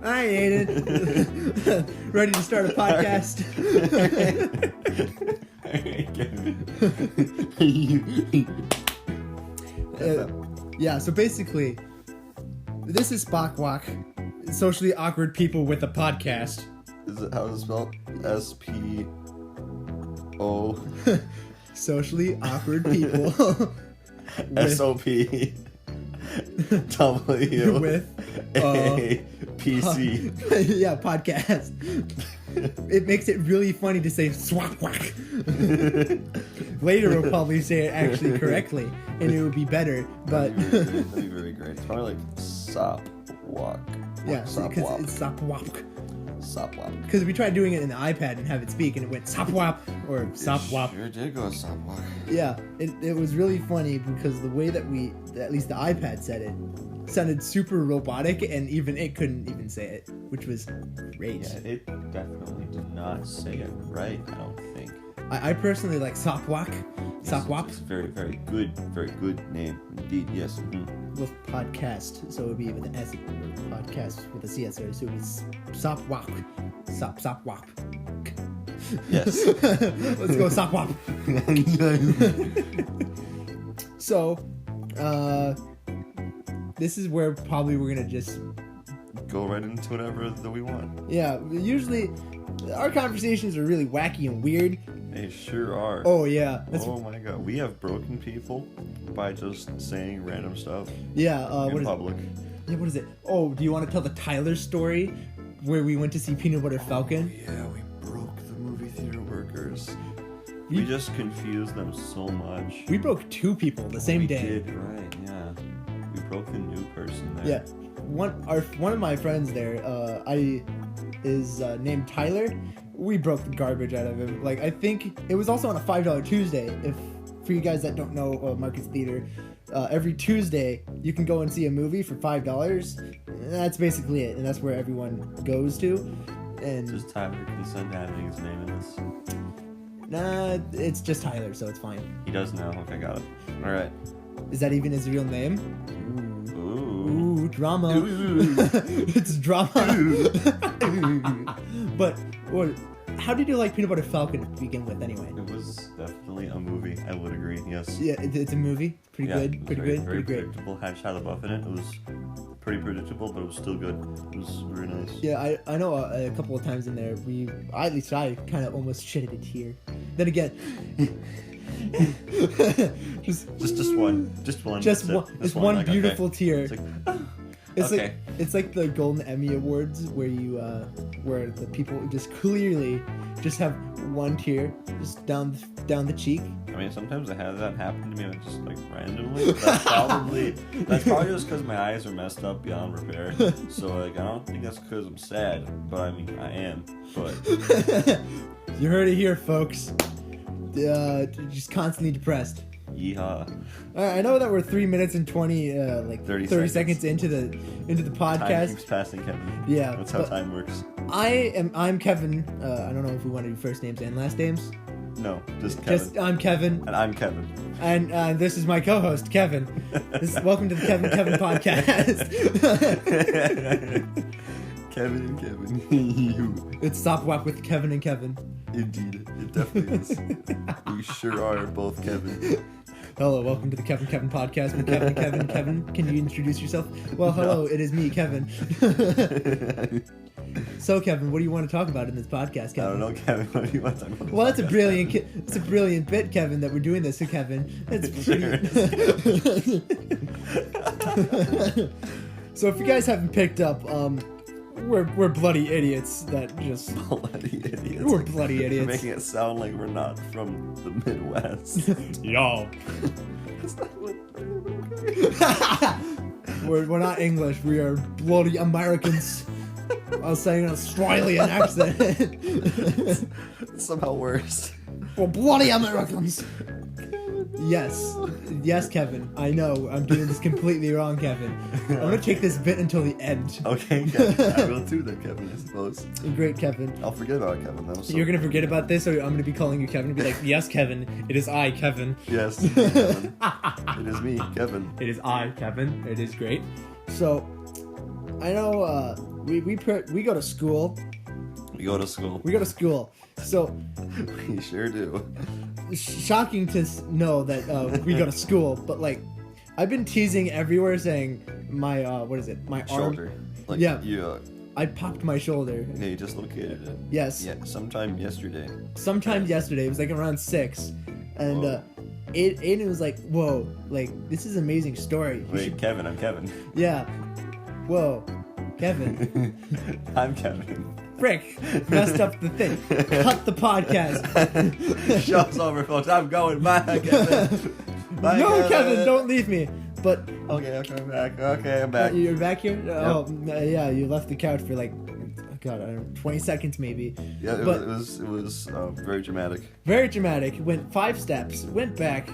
Hi, Aiden. Ready to start a podcast? Yeah, so basically, this is SAPWAPC, socially awkward people with a podcast. Is it how it's spelled? S-P-O... Socially awkward people. S-O-P... W... With... A-P-C... Yeah, podcast. It makes it really funny to say SAPWAPC. Later we'll probably say it actually correctly, and it would be better, but... That'd be very great. It's probably like SAPWAPC. Yeah, because it's SAPWAPC. SAPWAPC. Because we tried doing it in the iPad and have it speak, and it went SAPWAP or SAPWAP. Sure did go SAPWAPC. Yeah, it was really funny because the way that at least the iPad said it, sounded super robotic, and even it couldn't even say it, which was great. Yeah, it definitely did not say it right, I don't think. I personally like SAPWAPC. SAPWAP. It's a very, very good name indeed, yes. With podcast, so it would be with an S, or podcast with a CS, so it would be SAPWAPC. SAPWAP. Yes. Let's go SAPWAP. So, this is where probably we're gonna just go right into whatever that we want. Yeah, usually our conversations are really wacky and weird. They sure are. Oh yeah. Oh my god, we have broken people by just saying random stuff. Yeah. In public. Yeah, what is it? Oh, do you want to tell the Tyler story where we went to see Peanut Butter Falcon? Oh, yeah, we broke the movie theater workers. We just confused them so much. We broke two people the same day. We did, right? Yeah. We broke the new person there. Yeah. One of my friends there, is named Tyler. We broke the garbage out of him. Like, I think it was also on a $5 Tuesday. For you guys that don't know Marcus Theater, every Tuesday you can go and see a movie for $5. That's basically it, and that's where everyone goes to. And just Tyler consent having his name in this. Nah, it's just Tyler, so it's fine. He does now. Okay, got it. All right. Is that even his real name? Ooh, drama. Ooh. It's drama. But how did you like Peanut Butter Falcon to begin with, anyway? It was definitely a movie. I would agree. Yes. Yeah, it's a movie. Pretty good. Pretty very great. Predictable. Had Shia LaBeouf in it. It was pretty predictable, but it was still good. It was very nice. Yeah, I know a couple of times in there at least I kind of almost shedded a tear. Then again. just one. Just one like, beautiful okay. tear. It's okay. It's like the Golden Emmy Awards where where the people just clearly just have one tear just down the cheek. I mean, sometimes I have that happen to me, like, just like randomly. That's probably just because my eyes are messed up beyond repair. So like, I don't think that's because I'm sad, but I mean, I am. But you heard it here, folks. Just constantly depressed. Yeehaw. I know that we're 3 minutes and 30 seconds into the podcast. Time keeps passing, Kevin. Yeah, that's how time works. I'm Kevin. I don't know if we want to do first names and last names. No, just Kevin. I'm Kevin. And I'm Kevin. And this is my co-host, Kevin. Welcome to the Kevin podcast. Kevin and Kevin. It's SAPWAPC with Kevin and Kevin. Indeed, it definitely is. We sure are both Kevin. Hello, welcome to the Kevin podcast with Kevin and Kevin. Kevin, can you introduce yourself? Well, hello, It is me, Kevin. So, Kevin, what do you want to talk about in this podcast, Kevin? I don't know, Kevin. What do you want to talk about? Well, it's a brilliant bit, Kevin, that we're doing this to Kevin. It's pretty. So, if you guys haven't picked up, we're bloody idiots that just... Bloody idiots. We're bloody idiots. We're making it sound like we're not from the Midwest. Yo. That's not what... We're not English. We are bloody Americans. I was saying an Australian accent. It's somehow worse. We're bloody Americans. Yes, Kevin. I know. I'm doing this completely wrong, Kevin. I'm gonna take this bit until the end. Okay, Kevin. I will too, then, Kevin. I suppose. Great, Kevin. I'll forget about Kevin. You're gonna forget about this, or I'm gonna be calling you Kevin and be like, "Yes, Kevin. It is I, Kevin." Yes, Kevin. It is me, Kevin. It is I, Kevin. It is great. So, I know we go to school. We go to school. We go to school. So We sure do. shocking to know that we go to school, but like I've been teasing everywhere saying my what is it? My Shoulder. arm. Like, Yeah. You, I popped my shoulder. yeah, you just located it. Yes. Yeah, sometime yesterday. Sometime yesterday. It was like around 6, and Whoa. it was like, whoa, like this is an amazing story. You Wait, should- Kevin, I'm Kevin. Yeah. Whoa, Kevin. I'm Kevin. Frick, messed up the thing. Cut the podcast. Show's over, folks. I'm going. Bye, Kevin. Bye, No, Kevin, don't leave me. But Okay, I'm back. Okay, I'm back. you're back here? Oh, yeah, you left the couch for like, God, I don't know, 20 seconds maybe. Yeah, it But- was very dramatic. Very dramatic. Went 5 steps, went back,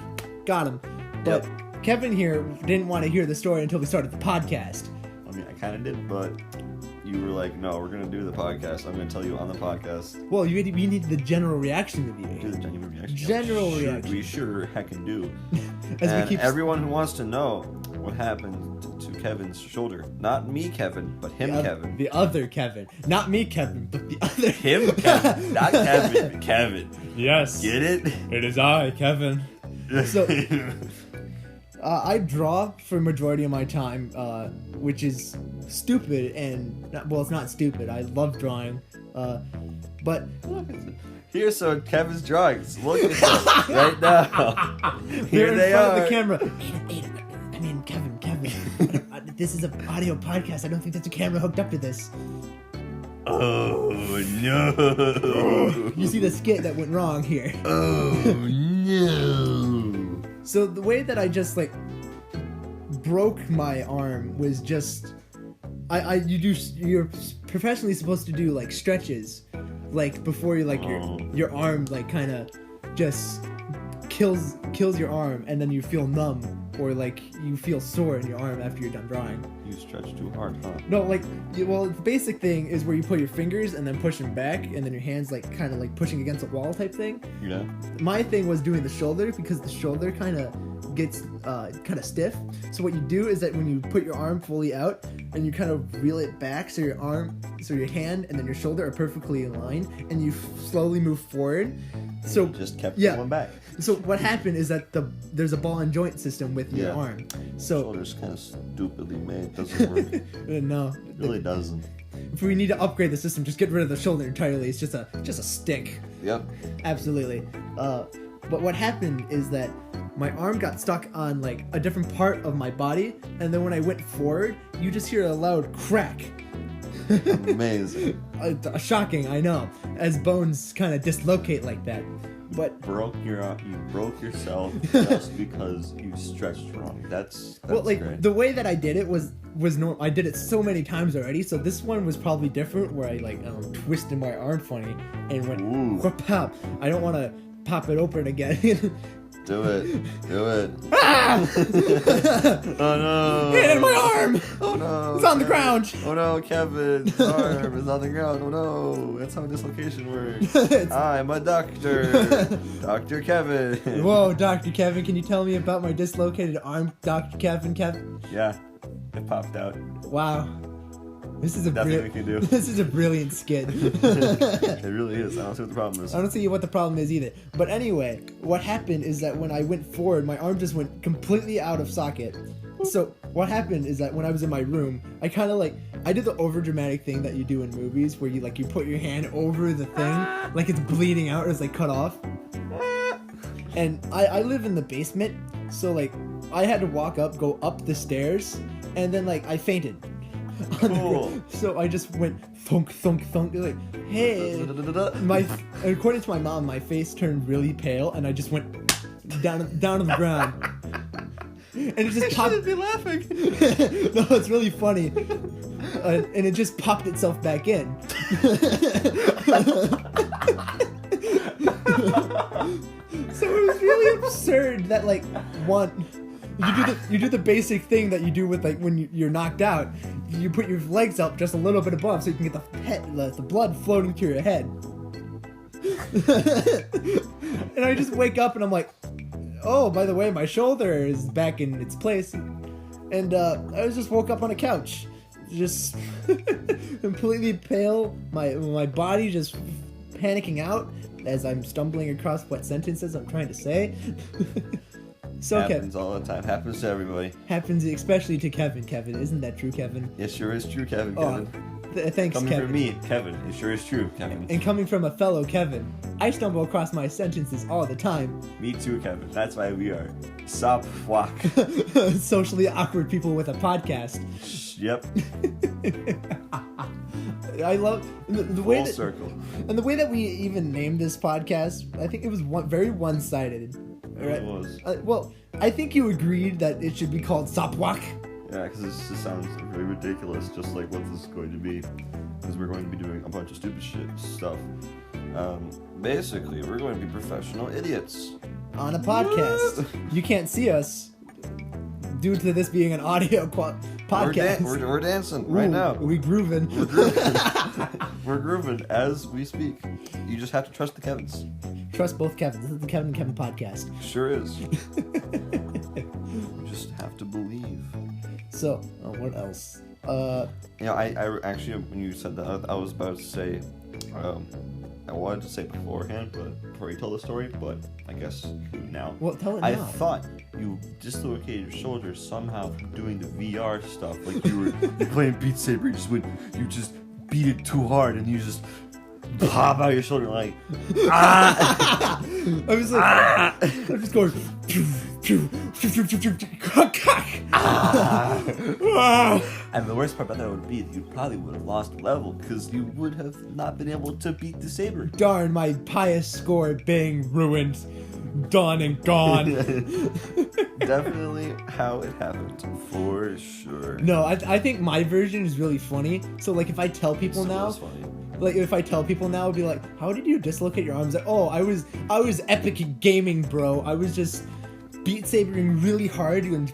got him. But Kevin here didn't want to hear the story until we started the podcast. I mean, I kind of did, but you were like, "No, we're gonna do the podcast. I'm gonna tell you on the podcast." Well, you need the general reaction to Do be. the genuine reaction. General Sure, reaction. We sure heckin' do. As And we keep everyone who wants to know what happened to Kevin's shoulder, not me, Kevin, but him, Kevin. The other Kevin. Not me, Kevin, but the other Him, Kevin, not Kevin. Kevin. Yes. Get it? It is I, Kevin. So- I draw for majority of my time, which is stupid and well, it's not stupid. I love drawing, but Here's some Kevin's drawings. Look at them right now. they're Here in they front are. of the camera. Kevin. This is an audio podcast. I don't think there's a camera hooked up to this. Oh no! You see the skit that went wrong here. Oh no! So the way that I just like broke my arm was just you're professionally supposed to do like stretches, like before you like your arm like kind of just kills your arm, and then you feel numb or like you feel sore in your arm after you're done drawing. You stretch too hard, huh? No, like well, the basic thing is where you put your fingers and then push them back, and then your hands like kind of like pushing against a wall type thing. Yeah. My thing was doing the shoulder because the shoulder kind of gets kind of stiff. So what you do is that when you put your arm fully out and you kind of reel it back, so your hand and then your shoulder are perfectly in line, and you slowly move forward. So Just kept yeah. going back. So what happened is that there's a ball and joint system with your Yeah. arm. So Shoulder's kind of stupidly made. Doesn't work. no, It really doesn't. if we need to upgrade the system, just get rid of the shoulder entirely. It's just a stick. Yep. Absolutely. But what happened is that my arm got stuck on like a different part of my body, and then when I went forward, you just hear a loud crack. Amazing. Shocking, I know, as bones kind of dislocate like that. But You broke yourself just because you stretched wrong. That's well, like great. the way that I did it was normal. I did it so many times already, so this one was probably different, where I like twisted my arm funny and went Ooh. whoop-pop. I don't want to pop it open again. Do it. Do it. Ah! Oh no. Hit in my arm! Oh no. It's on the Kevin. ground. Oh no, Kevin's arm is on the ground. Oh no. That's how dislocation works. It's- I'm a doctor. Dr. Kevin. Whoa, Dr. Kevin, can you tell me about my dislocated arm, Dr. Kevin? Yeah. It popped out. Wow. This is a Nothing we can do. This is a brilliant skit. It really is. I don't see what the problem is. I don't see what the problem is either. But anyway, what happened is that when I went forward, my arm just went completely out of socket. So what happened is that when I was in my room, I kind of like, I did the over dramatic thing that you do in movies where you like, you put your hand over the thing, like it's bleeding out or it's like cut off. And I live in the basement, so like I had to walk up, go up the stairs, and then like I fainted. Cool. So I just went thunk, thunk, thunk, like, hey. According to my mom, my face turned really pale, and I just went down on the ground. And it just popped. Shouldn't be laughing. No, it's really funny. And it just popped itself back in. So it was really absurd that like you do the basic thing that you do with like when you're knocked out. You put your legs up just a little bit above so you can get the blood floating through your head. And I just wake up and I'm like, oh, by the way, my shoulder is back in its place. And I just woke up on a couch. just completely pale, my body just panicking out as I'm stumbling across what sentences I'm trying to say. So happens all the time. Happens to everybody. Happens especially to Kevin. Kevin, isn't that true, Kevin? It sure is true, Kevin. Oh, thanks, coming Kevin. from me, Kevin. It sure is true, Kevin. And coming from a fellow Kevin, I stumble across my sentences all the time. Me too, Kevin. That's why we are SAPWAPC. Socially awkward people with a podcast. Yep. I love the way that, circle. And the way that we even named this podcast. I think it was very one-sided. Right? It was. Well, I think you agreed that it should be called SAPWAPC. Yeah, because this just sounds very ridiculous, just like what this is going to be. Because we're going to be doing a bunch of stupid stuff. Basically, we're going to be professional idiots. On a podcast. You can't see us due to this being an audio podcast. We're dancing right now. We grooving. We're grooving. We're grooving as we speak. You just have to trust the Kevins. Trust both Kevins. This is the Kevin and Kevin podcast. Sure is. You just have to believe. So, what else? I actually, when you said that, I was about to say, I wanted to say beforehand, but before you tell the story, but I guess now. Well, tell it now. I thought you dislocated your shoulder somehow from doing the VR stuff, like you were playing Beat Saber, you just beat it too hard, and you just pop out your shoulder like, ah! I was like, ah! I'm just going, And the worst part about that would be that you probably would have lost a level because you would have not been able to beat the saber. Darn, my pious score being ruined, done and gone. Definitely how it happened, for sure. No, I think my version is really funny. So like, if I tell people now, like if I tell people now, it'd be like, how did you dislocate your arms? Like, oh, I was epic gaming, bro. I was just Beat Sabering really hard and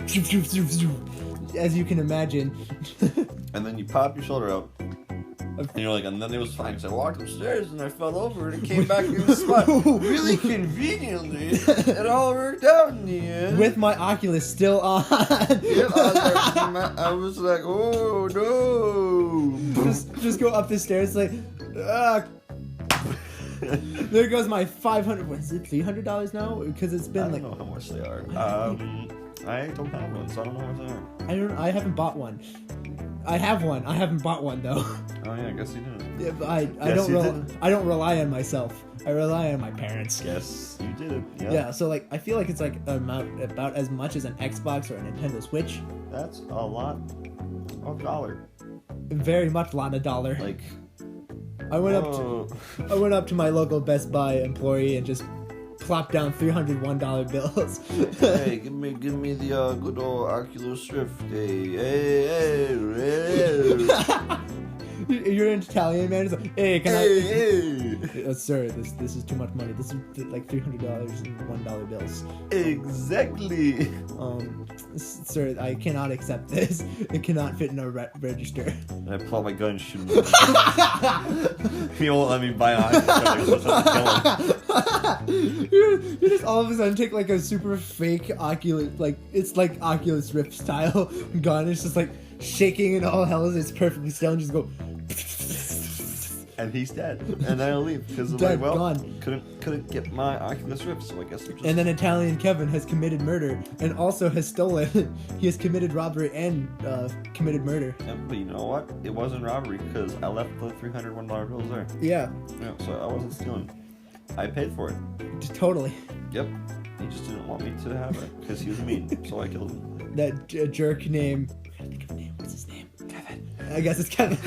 as you can imagine. And then you pop your shoulder out. And you're like, and then it was fine because I walked upstairs and I fell over and it came back in the spot. Really conveniently, it all worked out in the end. With my Oculus still on. Yep, I was like, oh no. Just go up the stairs like, there goes my $500. What is it? $300 now? Because it's been I don't know how much they are. I don't have one, so I don't know how much they are. I haven't bought one. I have one. I haven't bought one though. Oh yeah, I guess you didn't. Yeah, but I don't rely on myself. I rely on my parents. Yes, you did. Yeah. So like, I feel like it's like about as much as an Xbox or a Nintendo Switch. That's a lot of dollar. Very much lot of dollar. Like, I went up to my local Best Buy employee and just plopped down $301 bills. Hey, give me the good old Oculus Rift. Hey. You're an Italian man. It's like, hey, can Hey. Sir, this is too much money. This is like $300 in $1 bills. Exactly. Sir, I cannot accept this. It cannot fit in a register. And I pull out my gun and shoot him. He won't let me buy an Oculus. You just all of a sudden take like a super fake Oculus, like it's like Oculus Rift style gun. It's just like shaking and all hell. It's perfectly still and just go. And he's dead. And then I leave because I'm like, well, gone. Couldn't get my Oculus Rift, so I guess I'm just. And then Italian Kevin has committed murder and also has stolen. He has committed robbery and committed murder. Yeah, but you know what? It wasn't robbery because I left the $301 bills there. Yeah. Yeah, so I wasn't stealing. I paid for it. Totally. Yep. He just didn't want me to have it because he was mean, so I killed him. That jerk name. I gotta think of a name. What's his name? Kevin. I guess it's Kevin.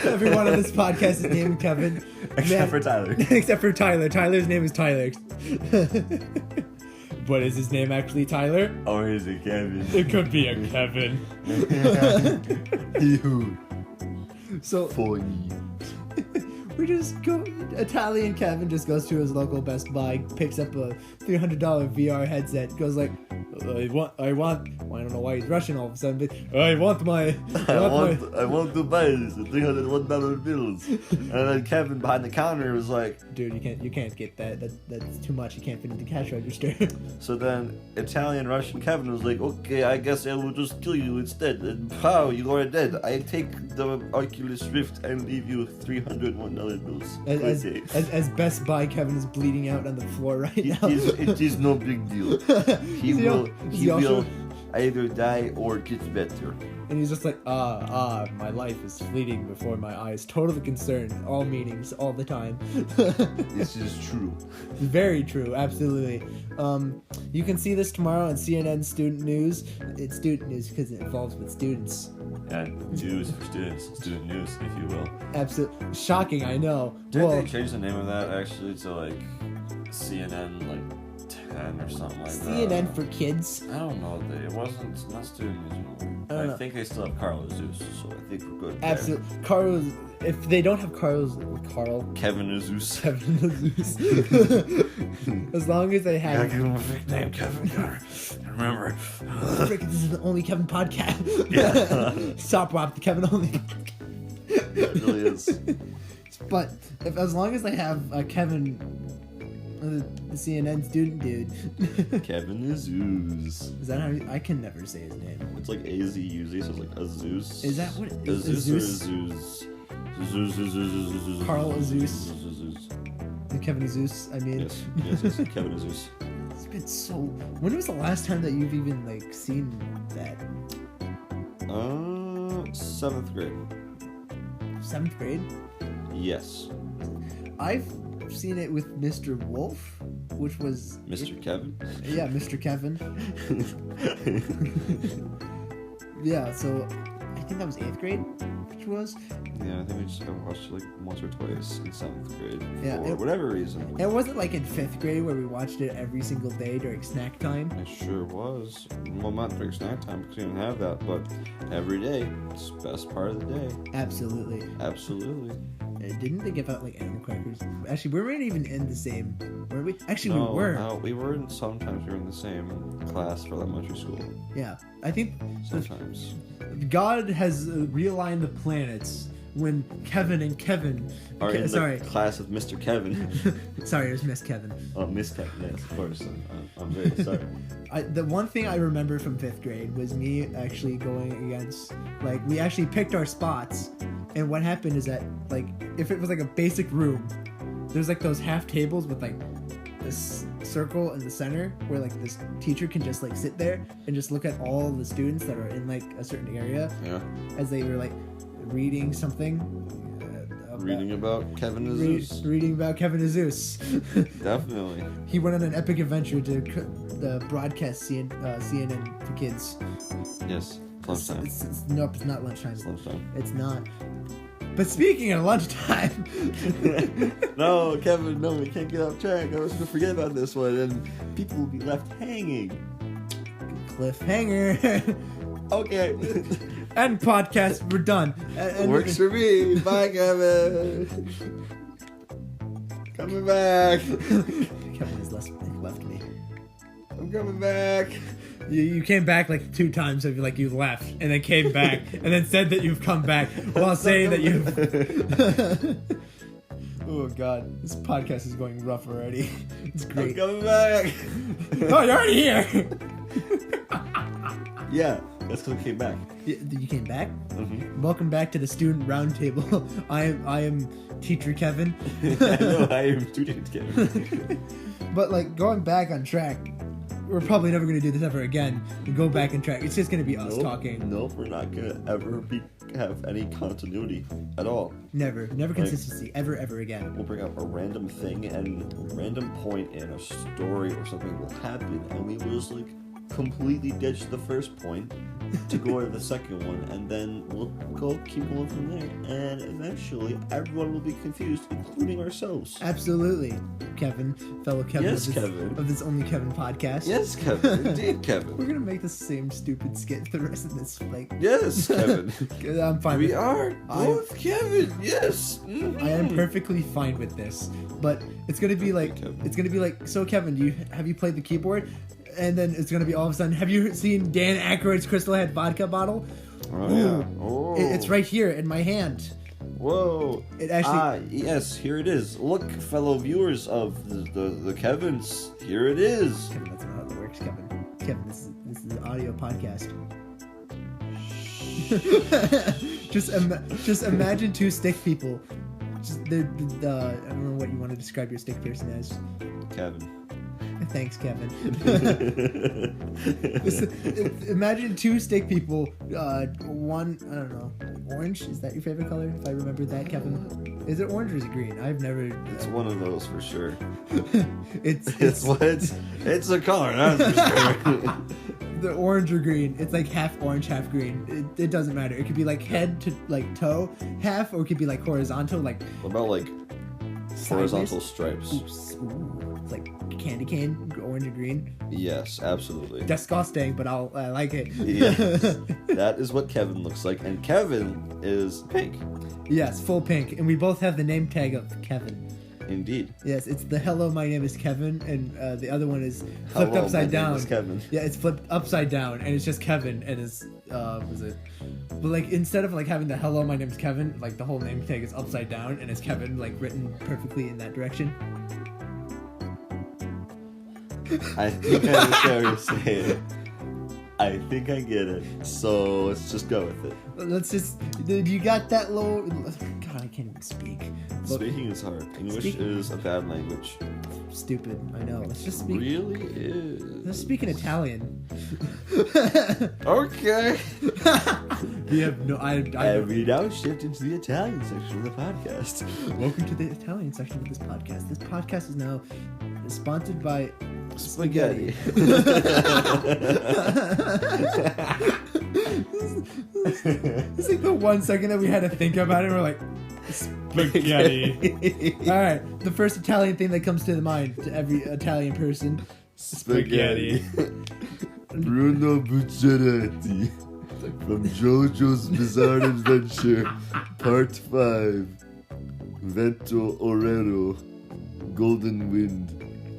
Everyone on this podcast is named Kevin. Except for Tyler. Except for Tyler. Tyler's name is Tyler. But is his name actually Tyler? Or is it Kevin? It could be a Kevin. So funny. We just go. Italian Kevin just goes to his local Best Buy, picks up a $300 VR headset, goes like, I don't know why he's Russian all of a sudden, but I want I want to buy this $301 bills. And then Kevin behind the counter was like, dude, you can't get that. That's too much. You can't fit in the cash register. So then Italian Russian Kevin was like, okay, I guess I will just kill you instead. And how? You are dead. I take the Oculus Rift and leave you $301 bills. As Best Buy Kevin is bleeding out on the floor right now. It is no big deal. He will either die or get better. And he's just like, my life is fleeting before my eyes. Totally concerned. All meetings, all the time. This is true. Very true, absolutely. You can see this tomorrow on CNN Student News. It's student news because it involves with students. And news for students. Student news, if you will. Absolutely. Shocking, I know. Didn't they change the name of that, actually, to, like, CNN, like, 10 or something like that? CNN for kids? I don't know. It wasn't. It's not student news anymore. I think they still have Carl Zeus, so I think we're good. Absolutely. Carl. If they don't have Carl. Kevin Zeus. As long as they have. I give him a fake name, Kevin. Remember. Frick, this is the only Kevin podcast. Yeah. SAPWAPC, the Kevin only. It really is. But as long as they have Kevin. The CNN student dude. Kevin Zeus. Is that how I can never say his name? It's like A-Z-U-Z, so it's like Azeus. Is that what it is? Azeus or Zeus? Carl Azeus. Kevin Zeus, I mean. Yes, Kevin Zeus. It's been so... When was the last time that you've even, like, seen that? 7th grade. 7th grade? Yes. I've seen it with Mr. Wolf, which was... Mr. Kevin? Yeah, Mr. Kevin. Yeah, so I think that was 8th grade, which was... Yeah, I think we just watched it like once or twice in 7th grade. Yeah, for whatever reason. It wasn't like in 5th grade where we watched it every single day during snack time. It sure was. Well, not during snack time because we didn't have that, but every day, it's the best part of the day. Absolutely. Absolutely. Didn't they give out like animal crackers? Actually, we weren't even in the same. Were we? Actually, we were. No, we were in. Sometimes we were in the same class for elementary school. Yeah, I think sometimes God has realigned the planets when Kevin and Kevin are in the class of Mr. Kevin. Sorry, it was Miss Kevin. Oh, Miss Kevin, yes, of course. I'm very sorry. The one thing I remember from 5th grade was me actually going against, like, we actually picked our spots, and what happened is that, like, if it was like a basic room, there's like those half tables with like this circle in the center where like this teacher can just like sit there and just look at all the students that are in like a certain area. Yeah. As they were like reading something. Reading about Kevin Zeus. Reading about Kevin Zeus. Definitely. He went on an epic adventure to broadcast CNN for kids. Yes. Lunchtime. Nope, it's not lunchtime. It's lunchtime. It's not. But speaking of lunchtime... No, Kevin, no, we can't get off track. I was going to forget about this one, and people will be left hanging. Cliffhanger. Okay. End podcast. We're done. Works for me. Bye, Kevin. Coming back. Kevin has left me. I'm coming back. You came back like 2 times, so like you left, and then came back, and then said that you've come back while saying that you've... Oh god, this podcast is going rough already. It's great. I'm coming back. Oh, you're already here. Yeah, that's because I came back. You came back? Mm-hmm. Welcome back to the student roundtable. I am Teacher Kevin. I am Student Kevin. But like going back on track, we're probably never going to do this ever again. And go back on track. It's just going to be us talking. Nope, we're not going to ever have any continuity at all. Never consistency, ever again. We'll bring up a random thing and a random point in a story or something will happen, and we will just like completely ditch the first point to go to the second one, and then we'll keep going from there, and eventually everyone will be confused, including ourselves. Absolutely, Kevin, fellow Kevin. Yes, Kevin. Of this Only Kevin podcast. Yes, Kevin. Indeed, Kevin. We're gonna make the same stupid skit for the rest of this. Like. Yes, Kevin. I'm fine. We are both Kevin. Yes. Mm-hmm. I am perfectly fine with this, but it's gonna be like Kevin. it's gonna be like. So, Kevin, have you played the keyboard? And then it's gonna be all of a sudden. Have you seen Dan Aykroyd's Crystal Head vodka bottle? Oh yeah. Oh. It's right here in my hand. Whoa. It actually. Yes, here it is. Look, fellow viewers of the Kevins, here it is. Kevin, that's not how it works, Kevin. Kevin, this is an audio podcast. just imagine two stick people. Just I don't know what you want to describe your stick person as. Kevin. Thanks, Kevin. Imagine two stick people. One, I don't know, orange. Is that your favorite color? If I remember that, Kevin. Is it orange or is it green? I've never. It's one of those for sure. It's a color. That's for sure. The orange or green. It's like half orange, half green. It doesn't matter. It could be like head to like toe half, or it could be like horizontal, like. What about like horizontal stripes? Ooh, it's like candy cane, orange and green. Yes, absolutely. Disgusting, but I like it. Yes. That is what Kevin looks like, and Kevin is pink. Yes, full pink, and we both have the name tag of Kevin. Indeed. Yes, it's the hello, my name is Kevin, and the other one is flipped upside down. My name is Kevin. Yeah, it's flipped upside down, and it's just Kevin, and it's was it? But like instead of like having the hello, my name is Kevin, like the whole name tag is upside down, and it's Kevin like written perfectly in that direction. I think I understand what you're saying. I think I get it. So let's just go with it. Let's just. You got that low. God, I can't even speak. Speaking is hard. English is a bad language. Stupid. I know. Let's just speak. Really is. Let's speak in Italian. Okay. We have no. And we now shift into the Italian section of the podcast. Welcome to the Italian section of this podcast. This podcast is now sponsored by spaghetti. It's like the 1 second that we had to think about it. We're like, spaghetti. All right, the first Italian thing that comes to the mind to every Italian person: spaghetti. Bruno Bucciaretti from JoJo's Bizarre Adventure, Part 5. Vento Orero, Golden Wind.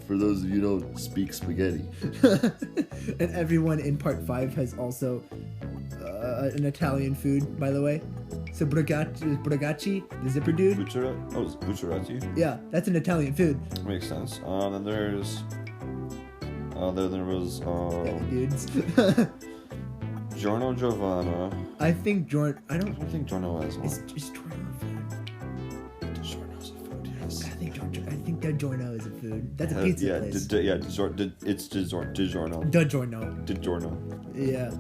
For those of you who don't speak spaghetti. And everyone in Part 5 has also an Italian food, by the way. So Bragacci, the zipper dude. Bucciaretti? Yeah, that's an Italian food. Makes sense. Then there's... there was... dudes. Giorno Giovanna. I think Giorno... I don't think Giorno has one. Is Giorno a food? Giorno's a food, yes. I think DiGiorno is a food. That's a pizza place. It's DiGiorno. DiGiorno. Yeah.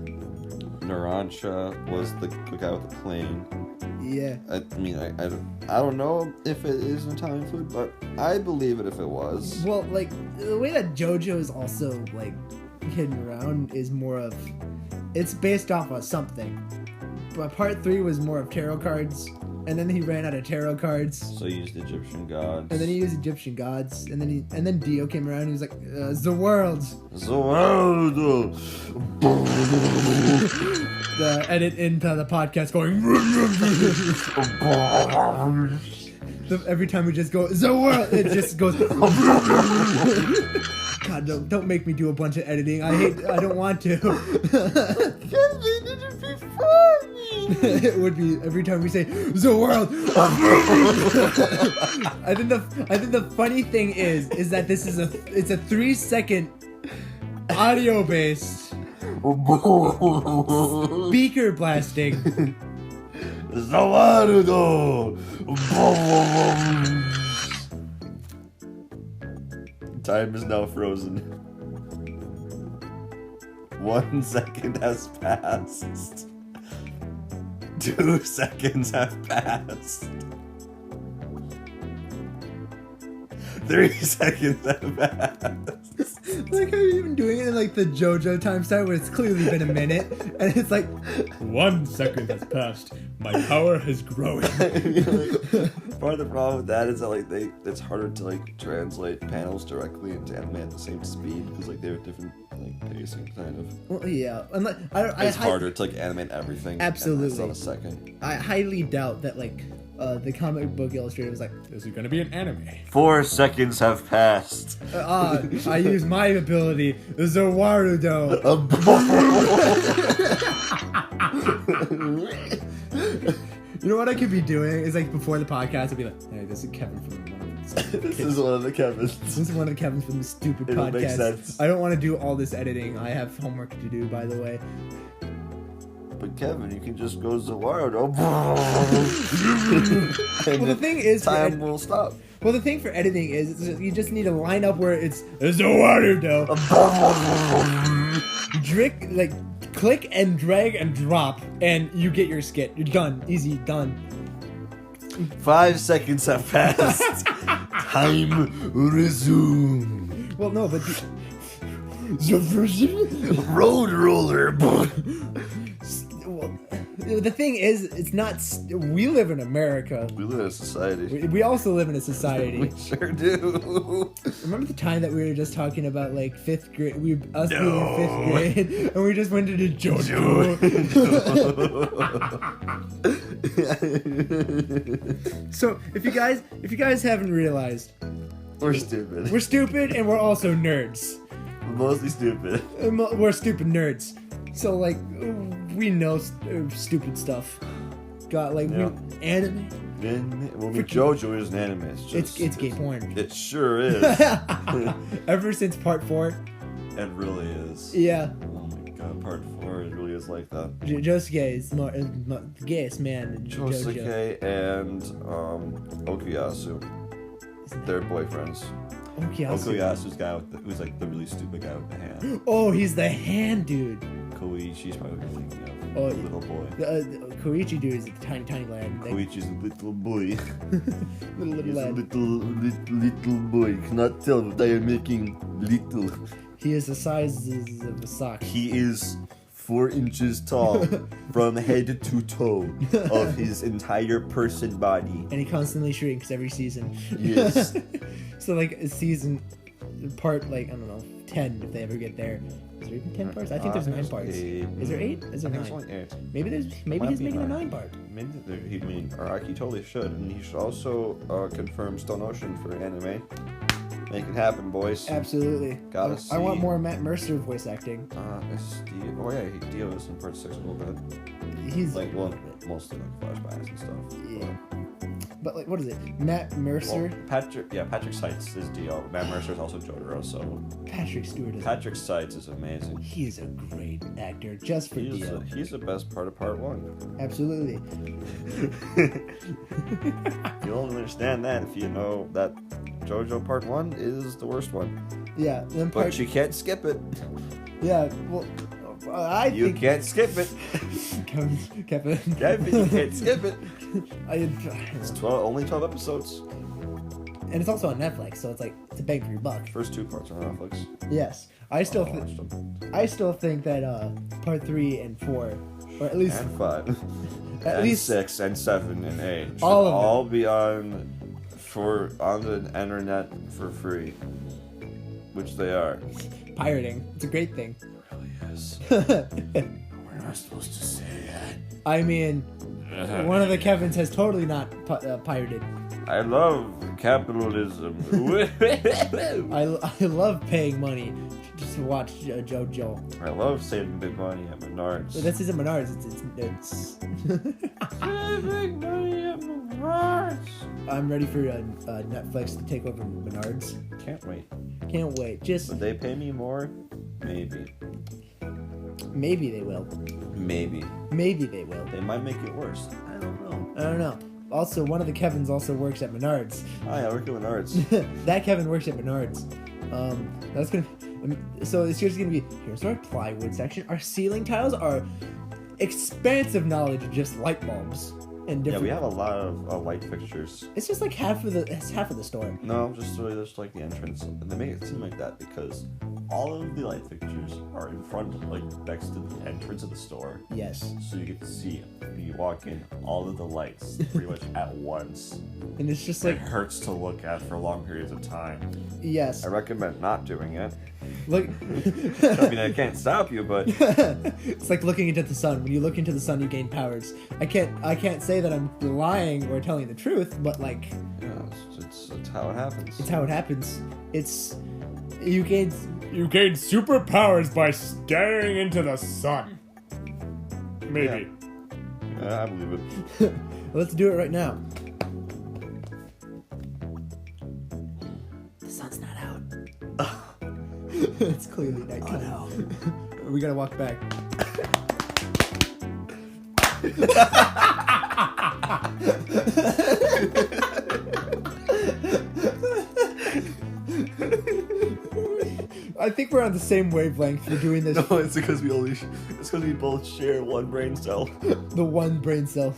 Narancia was the guy with the plane. Yeah. I mean, I don't know if it is an Italian food, but I believe it if it was. Well, like, the way that JoJo is also, like, hidden around is more of... It's based off of something. But Part 3 was more of tarot cards. And then he ran out of tarot cards. So he used Egyptian gods. And then he used Egyptian gods. And then Dio came around and he was like, the world. The world. The edit into the podcast going. Every time we just go, the world, it just goes. God, don't make me do a bunch of editing. I don't want to. It would be every time we say the world. I think the funny thing is that this is it's a 3-second audio based speaker blasting. The world. Time is now frozen. 1 second has passed. 2 seconds have passed. 3 seconds have passed. Like, how are you even doing it in like the JoJo time style where it's clearly been a minute and it's like 1 second has passed. My power has grown. Part of the problem with that is that like it's harder to like translate panels directly into anime at the same speed because like they're different like pacing kind of. Well, yeah, and it's harder to like animate everything. Absolutely. In a second. I highly doubt that like the comic book illustrator was like, "This is gonna be an anime." 4 seconds have passed. I use my ability, Zawarudo. You know what I could be doing is like before the podcast, I'd be like, "Hey, this is Kevin from This is one of the Kevins. This is one of the Kevins from the stupid It'll podcast." make sense. I don't want to do all this editing. I have homework to do, by the way. But Kevin, you can just go Zawarudo. Well, the thing is, time will stop. Well, the thing for editing is you just need to line up where it's Zawarudo. Click and drag and drop, and you get your skit. You're done. Easy, done. 5 seconds have passed. Time resume. Well, no, but Road roller. well, the thing is, it's not. We live in America. We live in a society. We also live in a society. We sure do. Remember the time that we were just talking about like 5th grade? Being in 5th grade, and we just went into JoJo. So if you guys haven't realized, We're stupid. we're stupid and we're also nerds. We're mostly stupid. We're stupid nerds. So like we know stupid stuff. Got like Yeah. anime. JoJo is an anime. It's gay porn. It sure is. Ever since part 4. It really is. Yeah. Oh my god, part 4 it really is like that. Josuke is the gayest man in JoJo. Josuke and Okuyasu. They're boyfriends. Okuyasu's guy who's like the really stupid guy with the hand. Oh, he's the hand dude. Koichi's probably thinking of. Oh, The little boy. The Koichi dude is a tiny lad. Like, Koichi's a little boy. little He's a lad. little boy. You cannot tell what I am making little. He is the size of a sock. He is 4 inches tall from head to toe of his entire person body. And he constantly shrinks every season. Yes. So like a season part, like, I don't know, 10 if they ever get there. Is there even 10 parts? I think there's 9 parts. 8. Is there 8? Is there I 9? think it's only 8. Maybe Might he's be making a 9. 9 part. Maybe he totally should, and he should also confirm Stone Ocean for anime. Make it happen, boys. Absolutely. Gotta I want see. more Matt Mercer voice acting. It's Dio. Oh yeah, Dio is in part 6 a little bit. He's Like, well, mostly like flashbacks and stuff. Yeah. But like, what is it? Matt Mercer. Well, Patrick Seitz is Dio. Matt Mercer is also Jotaro. So Patrick Stewart is. Patrick Seitz is amazing. He's a great actor, just for Dio. He's the best part of part 1. Absolutely. You'll only understand that if you know that JoJo part 1 is the worst one. Yeah. Then part. But you can't skip it. Yeah. Well, You think can't skip it. Kevin. Kevin, you can't skip it. It's And only 12 episodes. it's also on Netflix, so it's like it's a bang for your buck. First 2 parts are on Netflix. Yes, I still watched them. think that part 3 and 4, or at least And 5. At and least 6 and 7 and 8 should all of them. all be on the internet for free. Which they are. pirating. It's a great thing. It really is. We're not supposed to say that. I mean, one of the Kevins has totally not pirated. I love capitalism. I love paying money just to watch JoJo. I love saving big money at Menards. But this isn't Menards. It's Saving money at Menards. I'm ready for Netflix to take over Menards. Can't wait. Can't wait. Just Would they pay me more? Maybe. maybe they will. Maybe. Maybe they will. They might make it worse. I don't know. I don't know. Also, one of the Kevins also works at Menards. Hi, I work at Menards. That Kevin works at Menards. That's gonna. So it's just gonna be. Here's our plywood section. Our ceiling tiles are expansive knowledge of just light bulbs and Yeah, different. we have a lot of light fixtures. It's just like half of the store. No, just really just like the entrance. And they make it seem like that because all of the light fixtures are in front, like next to the entrance of the store. Yes, So you get to see when you walk in all of the lights pretty much at once. and it's just It like hurts to look at for long periods of time. yes. I recommend not doing it. Look. I mean, I can't stop you, but It's like looking into the sun. When you look into the sun, you gain powers. I can't say that I'm lying or telling the truth, but like, yeah, it's how it happens. it's how it happens. It's you gain superpowers by staring into the sun. Maybe. Yeah, I believe it. Let's do it right now. The sun's not out. It's clearly nighttime. We gotta walk back. I think we're on the same wavelength for doing this. No, it's because we both share one brain cell. The one brain cell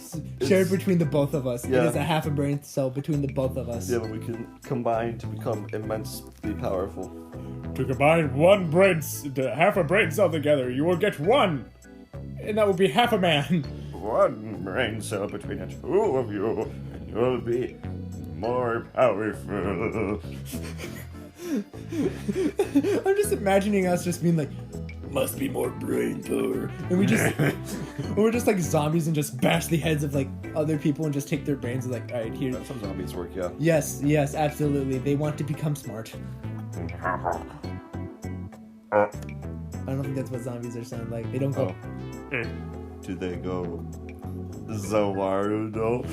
shared between the both of us. Yeah. It is a half a brain cell between the both of us. Yeah, but we can combine to become immensely powerful. To combine half a brain cell together, you will get one, and that will be half a man. One brain cell between the two of you, and you'll be more powerful. I'm just imagining us just being like, must be more brain power, and we're just like zombies and just bash the heads of like other people and just take their brains and like, all right, here. That's how zombies work, yeah. Yes, absolutely. They want to become smart. I don't think that's what zombies are sound like. They don't go. Do they go Zawarudo?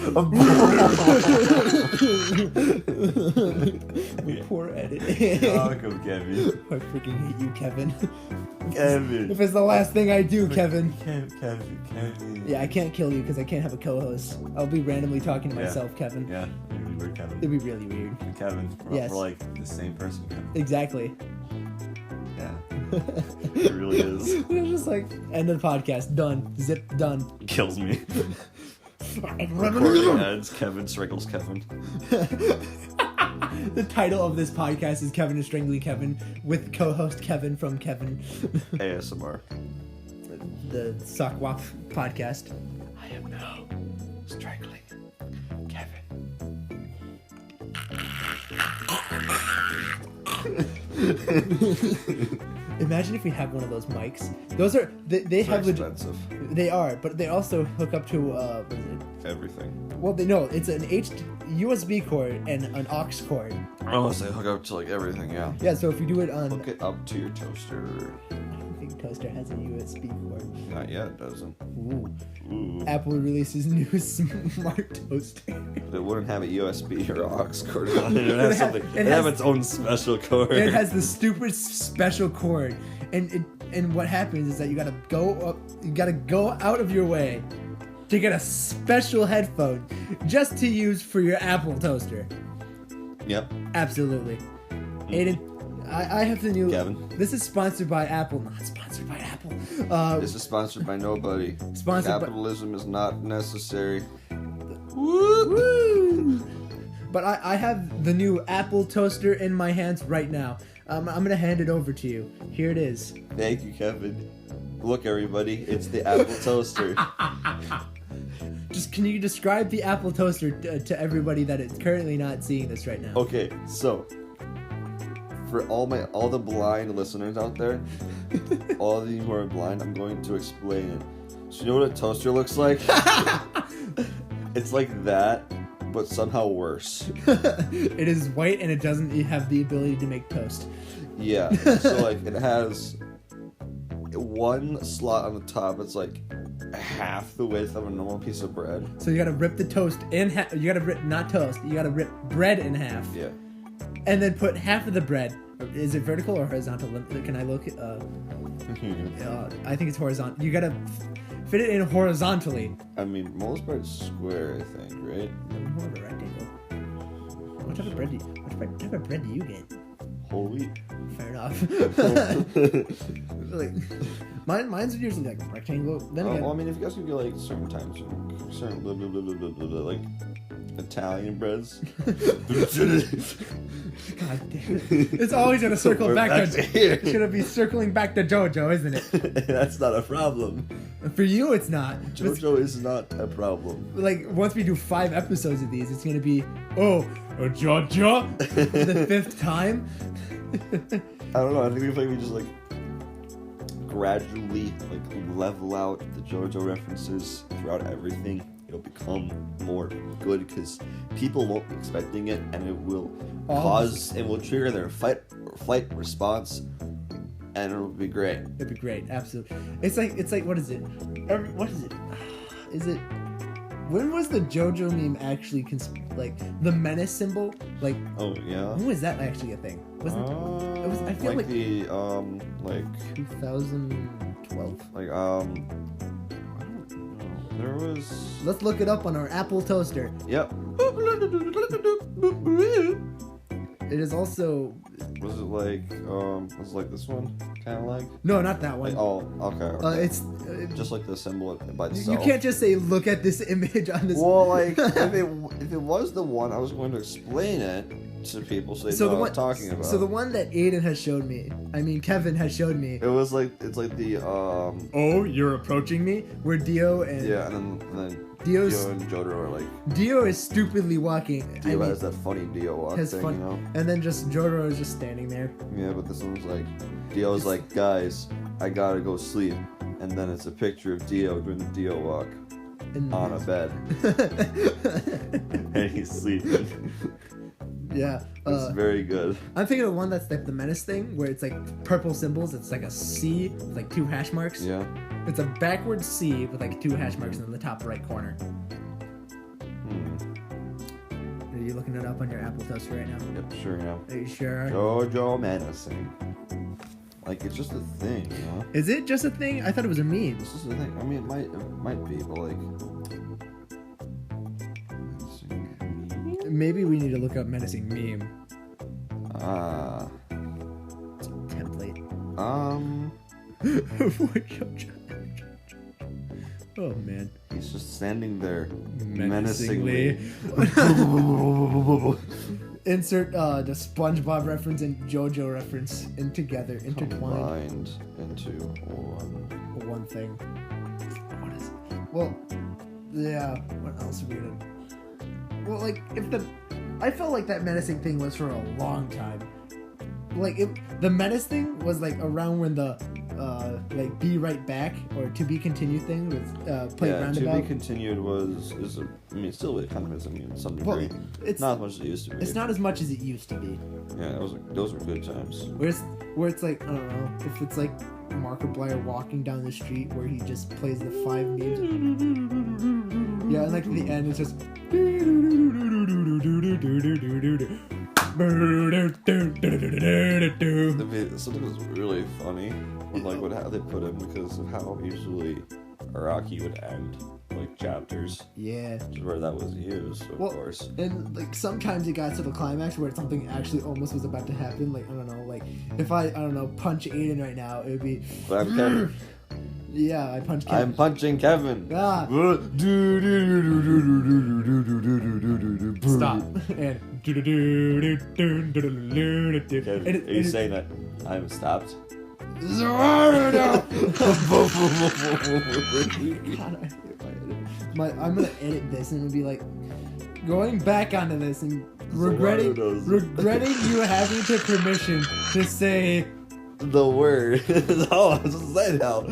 Poor edit. Oh, go Kevin. I freaking hate you, Kevin. Kevin. If it's the last thing I do, Kevin. Kevin. Yeah, I can't kill you because I can't have a co-host. I'll be randomly talking to myself, Kevin. Yeah, it'd be weird, Kevin. It'd be really weird. Kevin. Yes. We're like the same person, Kevin. Exactly. Yeah. It really is. It's just like, end of the podcast. Done. Zip. Done. Kills me. Recording ads, Kevin strangles Kevin. The title of this podcast is Kevin is Strangling Kevin with co-host Kevin from Kevin. ASMR. The SAPWAPC podcast. I am now strangling Kevin. Imagine if we have one of those mics. Those are they have expensive. They are, but they also hook up to what is it? Everything. Well, it's an USB cord and an aux cord. Oh, so they hook up to like everything, yeah. Yeah, so if you do it on, Hook it up to your toaster. I don't think toaster has a USB cord. Not yet, it doesn't. Ooh. Ooh. Apple releases new smart toaster. But it wouldn't have a USB or aux cord on it. It would have something. It It'd has- have its own special cord. It has the stupid special cord, and what happens is that you gotta go out of your way to get a special headphone just to use for your Apple toaster. Yep. Absolutely. Aiden, I have the new. Kevin. This is sponsored by Apple, not sponsored by Apple. This is sponsored by nobody. Sponsored by- Capitalism is not necessary. Woo! But I have the new Apple toaster in my hands right now. I'm gonna hand it over to you. Here it is. Thank you, Kevin. Look, everybody, it's the Apple toaster. Just can you describe the Apple toaster to everybody that is currently not seeing this right now? Okay, so for all the blind listeners out there, all of you who are blind, I'm going to explain it. So you know what a toaster looks like? It's like that, but somehow worse. It is white and it doesn't have the ability to make toast. Yeah, so like it has one slot on the top. It's like half the width of a normal piece of bread. So you gotta rip the toast in half. You gotta rip, not toast. You gotta rip bread in half. Yeah. And then put half of the bread. Is it vertical or horizontal? Can I look? I think it's horizontal. You gotta fit it in horizontally. I mean, most bread's square, I think, right? More of a rectangle. What type of bread do you get? Whole wheat. Fair enough. Like, mine's usually like rectangle. Then again, Well, I mean, if you guys could get like certain times, certain blah blah blah blah blah blah, blah like Italian breads. God damn it. It's always gonna circle We're back back to here. It's gonna be circling back to JoJo, isn't it? That's not a problem. For you, it's not. It's- JoJo is not a problem. like once we do 5 episodes of these, it's gonna be JoJo. the 5th time. don't know. I think if like, we just like gradually like level out the JoJo references throughout everything, it'll become more good because people won't be expecting it, and it will trigger their flight response, and it'll be great. It'd be great, absolutely. It's like what is it? What is it? Is it? When was the JoJo meme actually like the menace symbol? Like, oh yeah. When was that actually a thing? Wasn't it was? I feel like the like 2012. Like I don't know. There was. Let's look it up on our Apple toaster. Yep. It is also. Was it like was it like this one? Kind of like. No, not that one. Like, oh, okay. It's just like the symbol by you itself. can't just say look at this image on this. Well, like if it was the one, I was going to explain it to people so they know what I'm talking about. So the one that Aiden has showed me, I mean Kevin has showed me. It was like it's like the Oh, you're approaching me. Where Dio and and then Dio and Jotaro are like. Dio is stupidly walking. Dio has that funny Dio walk thing, you know. And then just Jotaro is just standing there. Yeah, but this one's like Dio's like, guys, I gotta go sleep, and then it's a picture of Dio doing the Dio walk on a bed, and he's sleeping. Yeah, it's very good. I'm thinking of one that's like the menace thing, where it's like purple symbols. It's like a C with like 2 hash marks. Yeah. It's a backwards C with like 2 hash marks in the top right corner. Are you looking it up on your Apple toaster right now? Yep, sure am. Are you sure? JoJo menacing. Like it's just a thing, you know. Is it just a thing? I thought it was a meme. This is the thing. I mean, it might be, but like. Maybe we need to look up menacing meme. Template. Oh man. He's just standing there menacingly. Insert the SpongeBob reference and JoJo reference together, intertwined. Combined into one thing. What is it? Well, yeah. What else are we gonna? Well, like I felt like that menacing thing was for a long time. Like the menace thing was like around when the like be right back or to be continued thing was played roundabout. To be continued still it kind of is a meme to some degree. Well, it's not as much as it used to be. It's not as much as it used to be. Yeah, those were good times. Where it's like, I don't know, if it's like Markiplier walking down the street where he just plays the 5 memes. Yeah, and like at the end it's just Something was really funny when how they put him because of how usually Araki would end like chapters. Yeah. Which is where that was used, of course. And like sometimes it got to the climax where something actually almost was about to happen. Like I don't know, like if I don't know, punch Aiden right now, it would be. But I'm Kevin. Yeah, I punch Kevin. I'm punching Kevin. Ah. Stop. And Kevin, are you saying that I'm stopped? I'm gonna edit this and it'll be like going back onto this and regretting you having to permission to say the word. Oh, I was just saying now.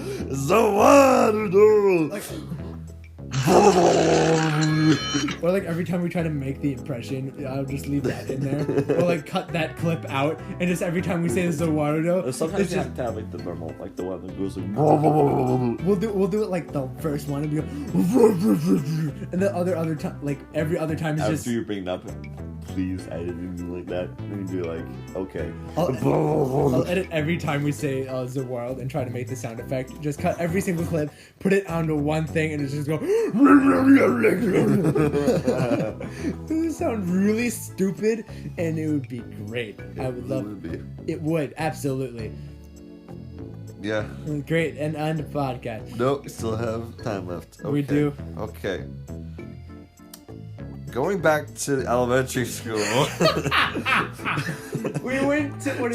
Like, or like every time we try to make the impression, I'll just leave that in there. Or like cut that clip out, and just every time we say Zawarudo, sometimes you have to have like the normal, like the one that goes like. We'll do it like the first one and be like, and the other time, like every other time is just. After you bring it up, please edit anything like that. And you'd be like, okay. I'll edit every time we say The World and try to make the sound effect. Just cut every single clip, put it onto one thing, and just go. This would sound really stupid, and it would be great. I would love it. It would, absolutely. Yeah. Great, and end the podcast. No, we still have time left. Okay. We do. Okay. Going back to elementary school. We went to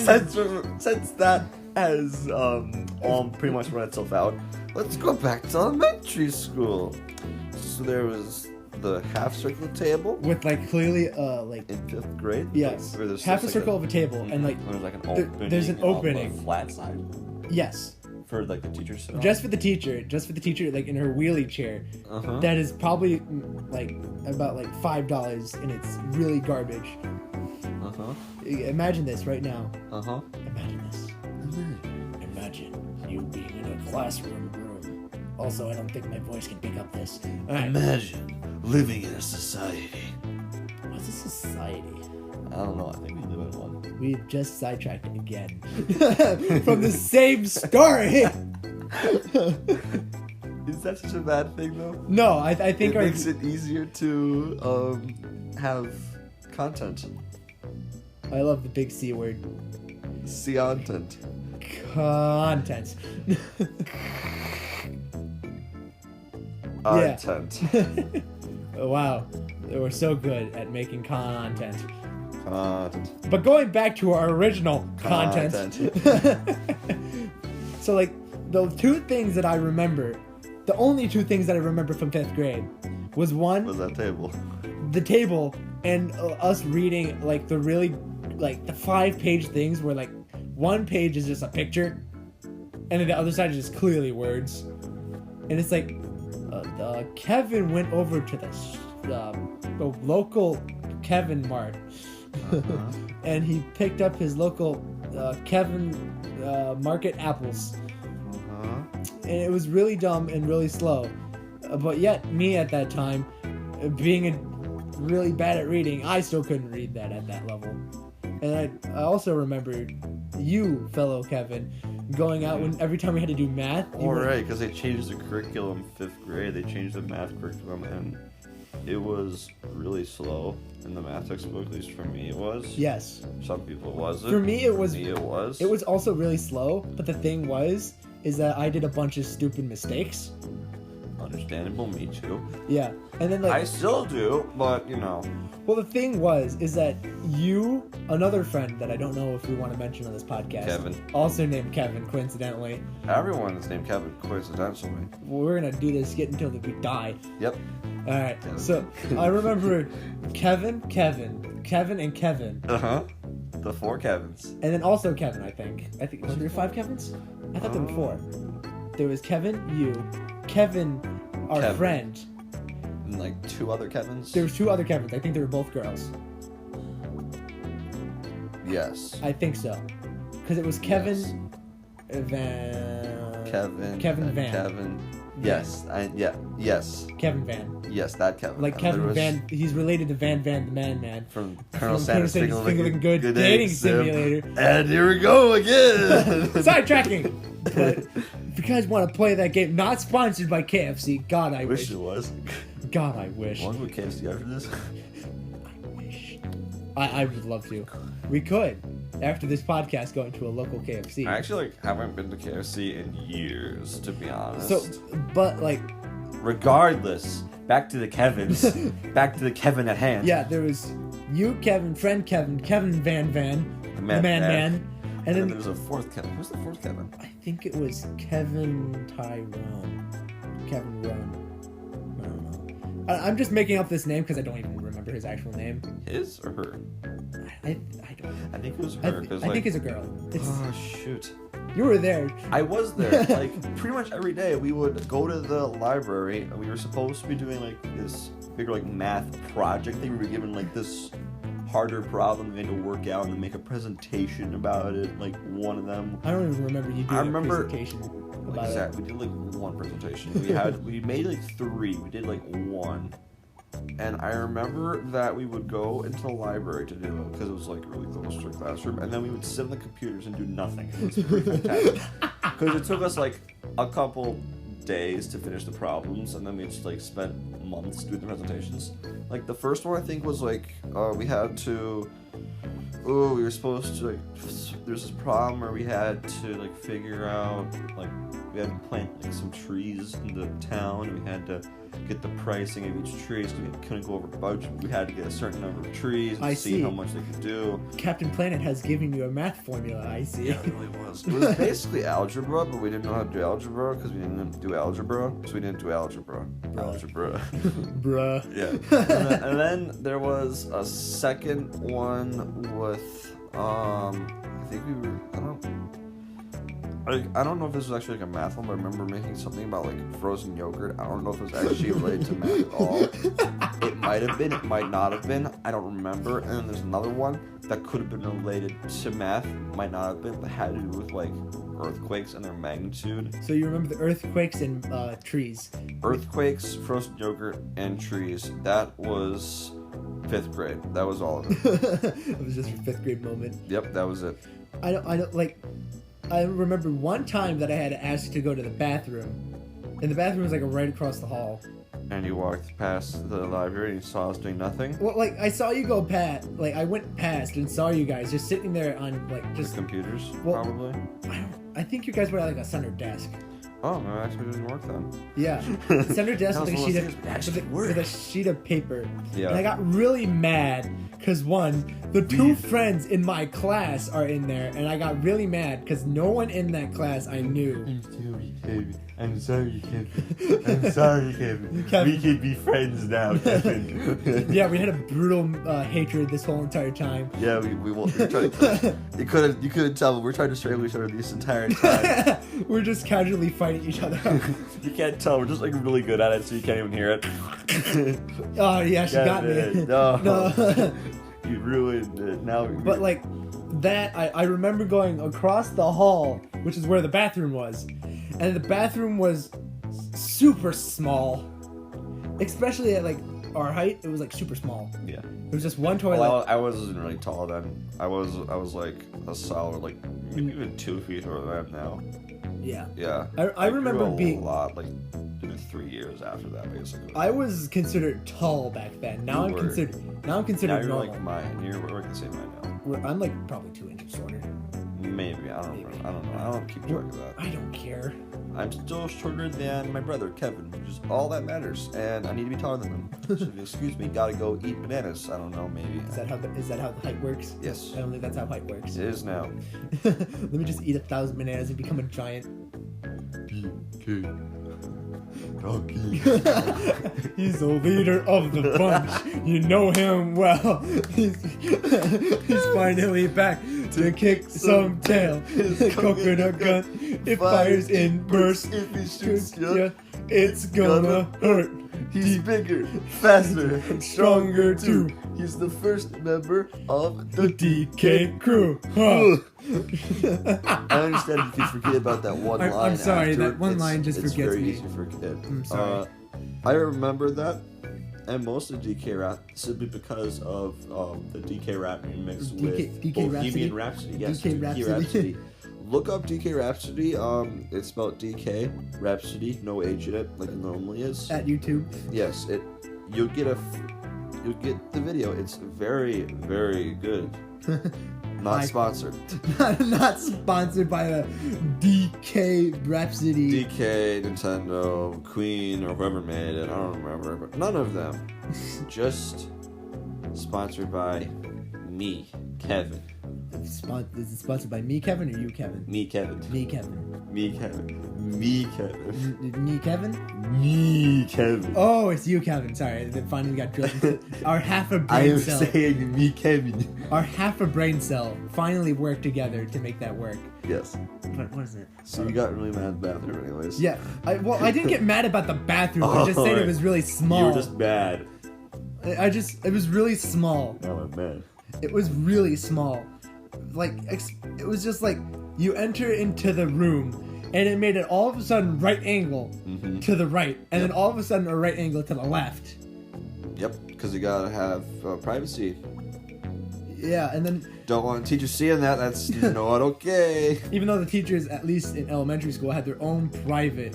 since that has pretty much run itself out. Let's go back to elementary school. So there was the half circle table with like clearly like in 5th grade. yes, Where there's half a just circle like of a table and like there's like an opening. there's an on opening. the flat side yes, for like the teacher to sit on. just for the teacher, like in her wheelie chair. Uh-huh. That is probably like about like $5 and it's really garbage. Uh-huh. Imagine this right now. Uh-huh. Imagine this. Imagine you being in a classroom room. Also, I don't think my voice can pick up this. All right. Imagine living in a society. What's a society? I don't know. I think we live in one. We've just sidetracked again from the same story. Is that such a bad thing, though? No, I think it makes it easier to have content. I love the big C word. Content. Content. Yeah. Content. Wow, we're so good at making content. Content. But going back to our original content. So like the two things that I remember, the only two things that I remember from 5th grade was one, Was that table? the table and us reading like the really like the 5-page things where like one page is just a picture and then the other side is just clearly words, and it's like Kevin went over to the local Kevin Mart and he picked up his local Kevin Market apples, and it was really dumb and really slow, but yet me at that time being really bad at reading, I still couldn't read that at that level. And I also remember you, fellow Kevin, going out when every time we had to do math. Right, because they changed the curriculum 5th grade. They changed the math curriculum, and it was really slow in the math textbook. At least for me, it was. Yes. Some people it wasn't. For me, it was. For me, it was. It was also really slow, but the thing is that I did a bunch of stupid mistakes. Understandable, me too. Yeah, and then like I still do, but you know. Well, the thing is that you, another friend that I don't know if we want to mention on this podcast, Kevin. also named Kevin, coincidentally. Everyone is named Kevin, coincidentally. We're gonna do this until we die. Yep. All right. Kevin. So I remember Kevin, and Kevin. The 4 Kevins. And then also Kevin, I think. Was there 5 Kevins? I thought there were 4. There was Kevin, you, Kevin, our Kevin. friend. And like 2 other Kevins? There was 2 other Kevins. I think they were both girls. Yes. I think so. Because it was Kevin Kevin Van. Kevin. Yes. Yes. Kevin Van. Yes, that Kevin. Like And Kevin there was- Van. He's related to Van the Man. From Colonel From Sanders' Colonel Finger Licking Good Dating Simulator. And here we go again. Sidetracking! But if you guys want to play that game, not sponsored by KFC. God, I wish. Wish it was. God, I wish. Want to go to KFC after this? I would love to. We could. After this podcast, going to a local KFC. I actually haven't been to KFC in years, to be honest. So, but like, regardless, back to the Kevins. Back to the Kevin at hand. yeah, there was you, Kevin, friend Kevin Van, The man. and And then then there was a 4th Kevin. Who's the 4th Kevin? I think it was Kevin Tyrone. Kevin Run. I don't know. I'm just making up this name because I don't even remember his actual name. His or her? I don't. I think it was I, her. 'cause, I think it's a girl. Oh shoot! You were there. I was there. Like pretty much every day, we would go to the library, and we were supposed to be doing like this bigger like math project thing. We were given like this harder problem we had to work out and then make a presentation about it. Like one of them. I don't even remember you doing I remember- a presentation about Exactly. We did like one presentation. We made like 3. We did like 1. And I remember that we would go into the library to do it because it was like really close to the classroom, and then we would sit on the computers and do nothing. It was pretty fantastic because it took us like a couple days to finish the problems, and then we just like spent months doing the presentations. Like the first one I think was like we had to. We were supposed to like. There's this problem where we had to like figure out like we had to plant like some trees in the town. We had to get the pricing of each tree, so we couldn't go over budget. We had to get a certain number of trees and see how much they could do. Captain Planet has given you a math formula, I see. Yeah, it really was. It was basically algebra, but we didn't know how to do algebra because we didn't do algebra, so we didn't do algebra. Algebra. Bruh. Yeah. And then there was a second one with, I think we were, I don't know if this was actually like a math one, but I remember making something about like frozen yogurt. I don't know if it was actually related to math at all. It might have been, it might not have been. I don't remember. And then there's another one that could have been related to math, might not have been, but had to do with like earthquakes and their magnitude. So you remember the earthquakes and trees? Earthquakes, frozen yogurt, and trees. That was 5th grade. That was all of it. It was just a 5th grade moment. Yep, that was it. I remember one time that I had to ask to go to the bathroom, and the bathroom was like right across the hall. And you walked past the library and you saw us doing nothing? Well, like, I saw you go past, like, I went past and saw you guys just sitting there on, like, just... The computers, well, probably? I think you guys were at, like, a center desk. Oh, no, it actually didn't work then. Yeah. Center desk with a sheet of paper. Yeah. And I got really mad because, one, the 2 friends in my class are in there, and I got really mad because no one in that class I knew. I'm sorry, Kevin. I'm sorry, Kevin. We could be friends now, Kevin. Yeah, we had a brutal hatred this whole entire time. Yeah, we tried to... You couldn't tell, but we're trying to strangle each other this entire time. We're just casually fighting each other. You can't tell, we're just like really good at it, so you can't even hear it. Oh, yeah, she got me. No. You ruined it. Now. But like that, I remember going across the hall, which is where the bathroom was, and the bathroom was super small, especially at like our height. It was like super small. Yeah. It was just one toilet. Well, I wasn't really tall then. I was like a solid like maybe even 2 feet taller than I am now. Yeah. Yeah. I remember grew being a lot like maybe 3 years after that basically. I was considered tall back then. Now I'm considered Now you're normal. like mine. We're the same right now. I'm like probably 2 inches shorter. Maybe. I don't know. I don't keep track of that. I don't care. I'm still shorter than my brother Kevin, which is all that matters, and I need to be taller than him. So if you excuse me, gotta go eat bananas. I don't know, maybe. Is that how the height works? Yes. I don't think that's how height works. It is now. Let me just eat 1,000 bananas and become a giant. He's the leader of the bunch. You know him well. He's finally back to kick some tail. Coconut gun, it fires in bursts. If he shoots Yeah, it's gonna hurt. He's bigger, faster, and stronger too. He's the first member of The DK crew. Huh. I understand if you forget about that one line. I'm sorry, after. that one line just it's forgets very me. easy to forget. I'm sorry. I remember that, and most of DK rap simply because of the DK rap remix with DK Bohemian Rhapsody. Yes, DK Rhapsody. Look up DK Rhapsody. It's spelled DK Rhapsody, no H in it, like it normally is. At YouTube. Yes, you'll get the video. It's very, very good. Not sponsored. Not sponsored by a DK Rhapsody. DK, Nintendo, Queen, or whoever made it. I don't remember, but none of them. Just sponsored by me, Kevin. Is it sponsored by me, Kevin, or you, Kevin? Me, Kevin. Me, Kevin. Me, Kevin. Me, Kevin. Me, Kevin? Me, Kevin. Oh, it's you, Kevin. Sorry, it finally got drilled. Our half a brain cell. I am saying me, Kevin. Our half a brain cell finally worked together to make that work. Yes. What is it? So you got really mad at the bathroom anyways. Yeah. I didn't get mad about the bathroom. I just said it was really small. You were just bad. It was really small. Now I'm mad. It was really small. Like, it was just like, you enter into the room, and it made it all of a sudden right angle to the right, and then all of a sudden a right angle to the left. Yep, because you gotta have privacy. Yeah, and then... Don't want teachers seeing that, that's not okay. Even though the teachers, at least in elementary school, had their own private,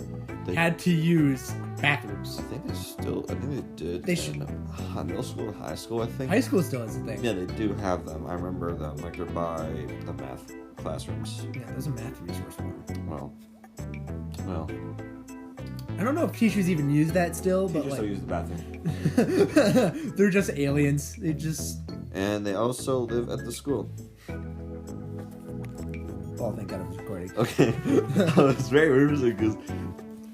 had to use bathrooms. I think they did. They should. Middle school and high school, I think. High school still has a thing. Yeah, they do have them. I remember them. Like, they're by the math classrooms. Yeah, there's a math resource for them. Well, Well, I don't know if teachers even use that still, but teachers like still use the bathroom. they're just aliens. They just. And they also live at the school. Oh, thank God I was recording. Okay. It's very weird because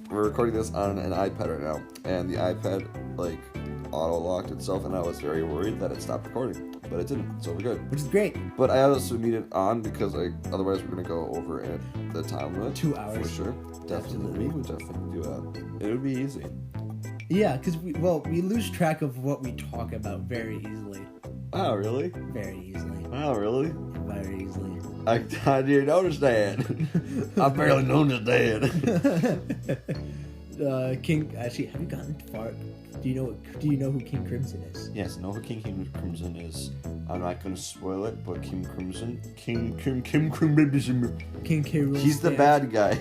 we're recording this on an iPad right now, and the iPad like auto-locked itself, and I was very worried that it stopped recording, but it didn't, so we're good. Which is great. But I also need it on because otherwise we're gonna go over at the time limit. 2 hours. For sure. Definitely. We would definitely do that. It would be easy. Yeah, because we lose track of what we talk about very easily. Oh, really? Very easily. Oh, really? Very easily. I didn't understand. I barely understand. King. Actually, have you gotten far? Do you know who King Crimson is? Yes, know who King Crimson is. I'm not gonna spoil it, but King Crimson. King Crimson. King K. Rool He's the stands. bad guy.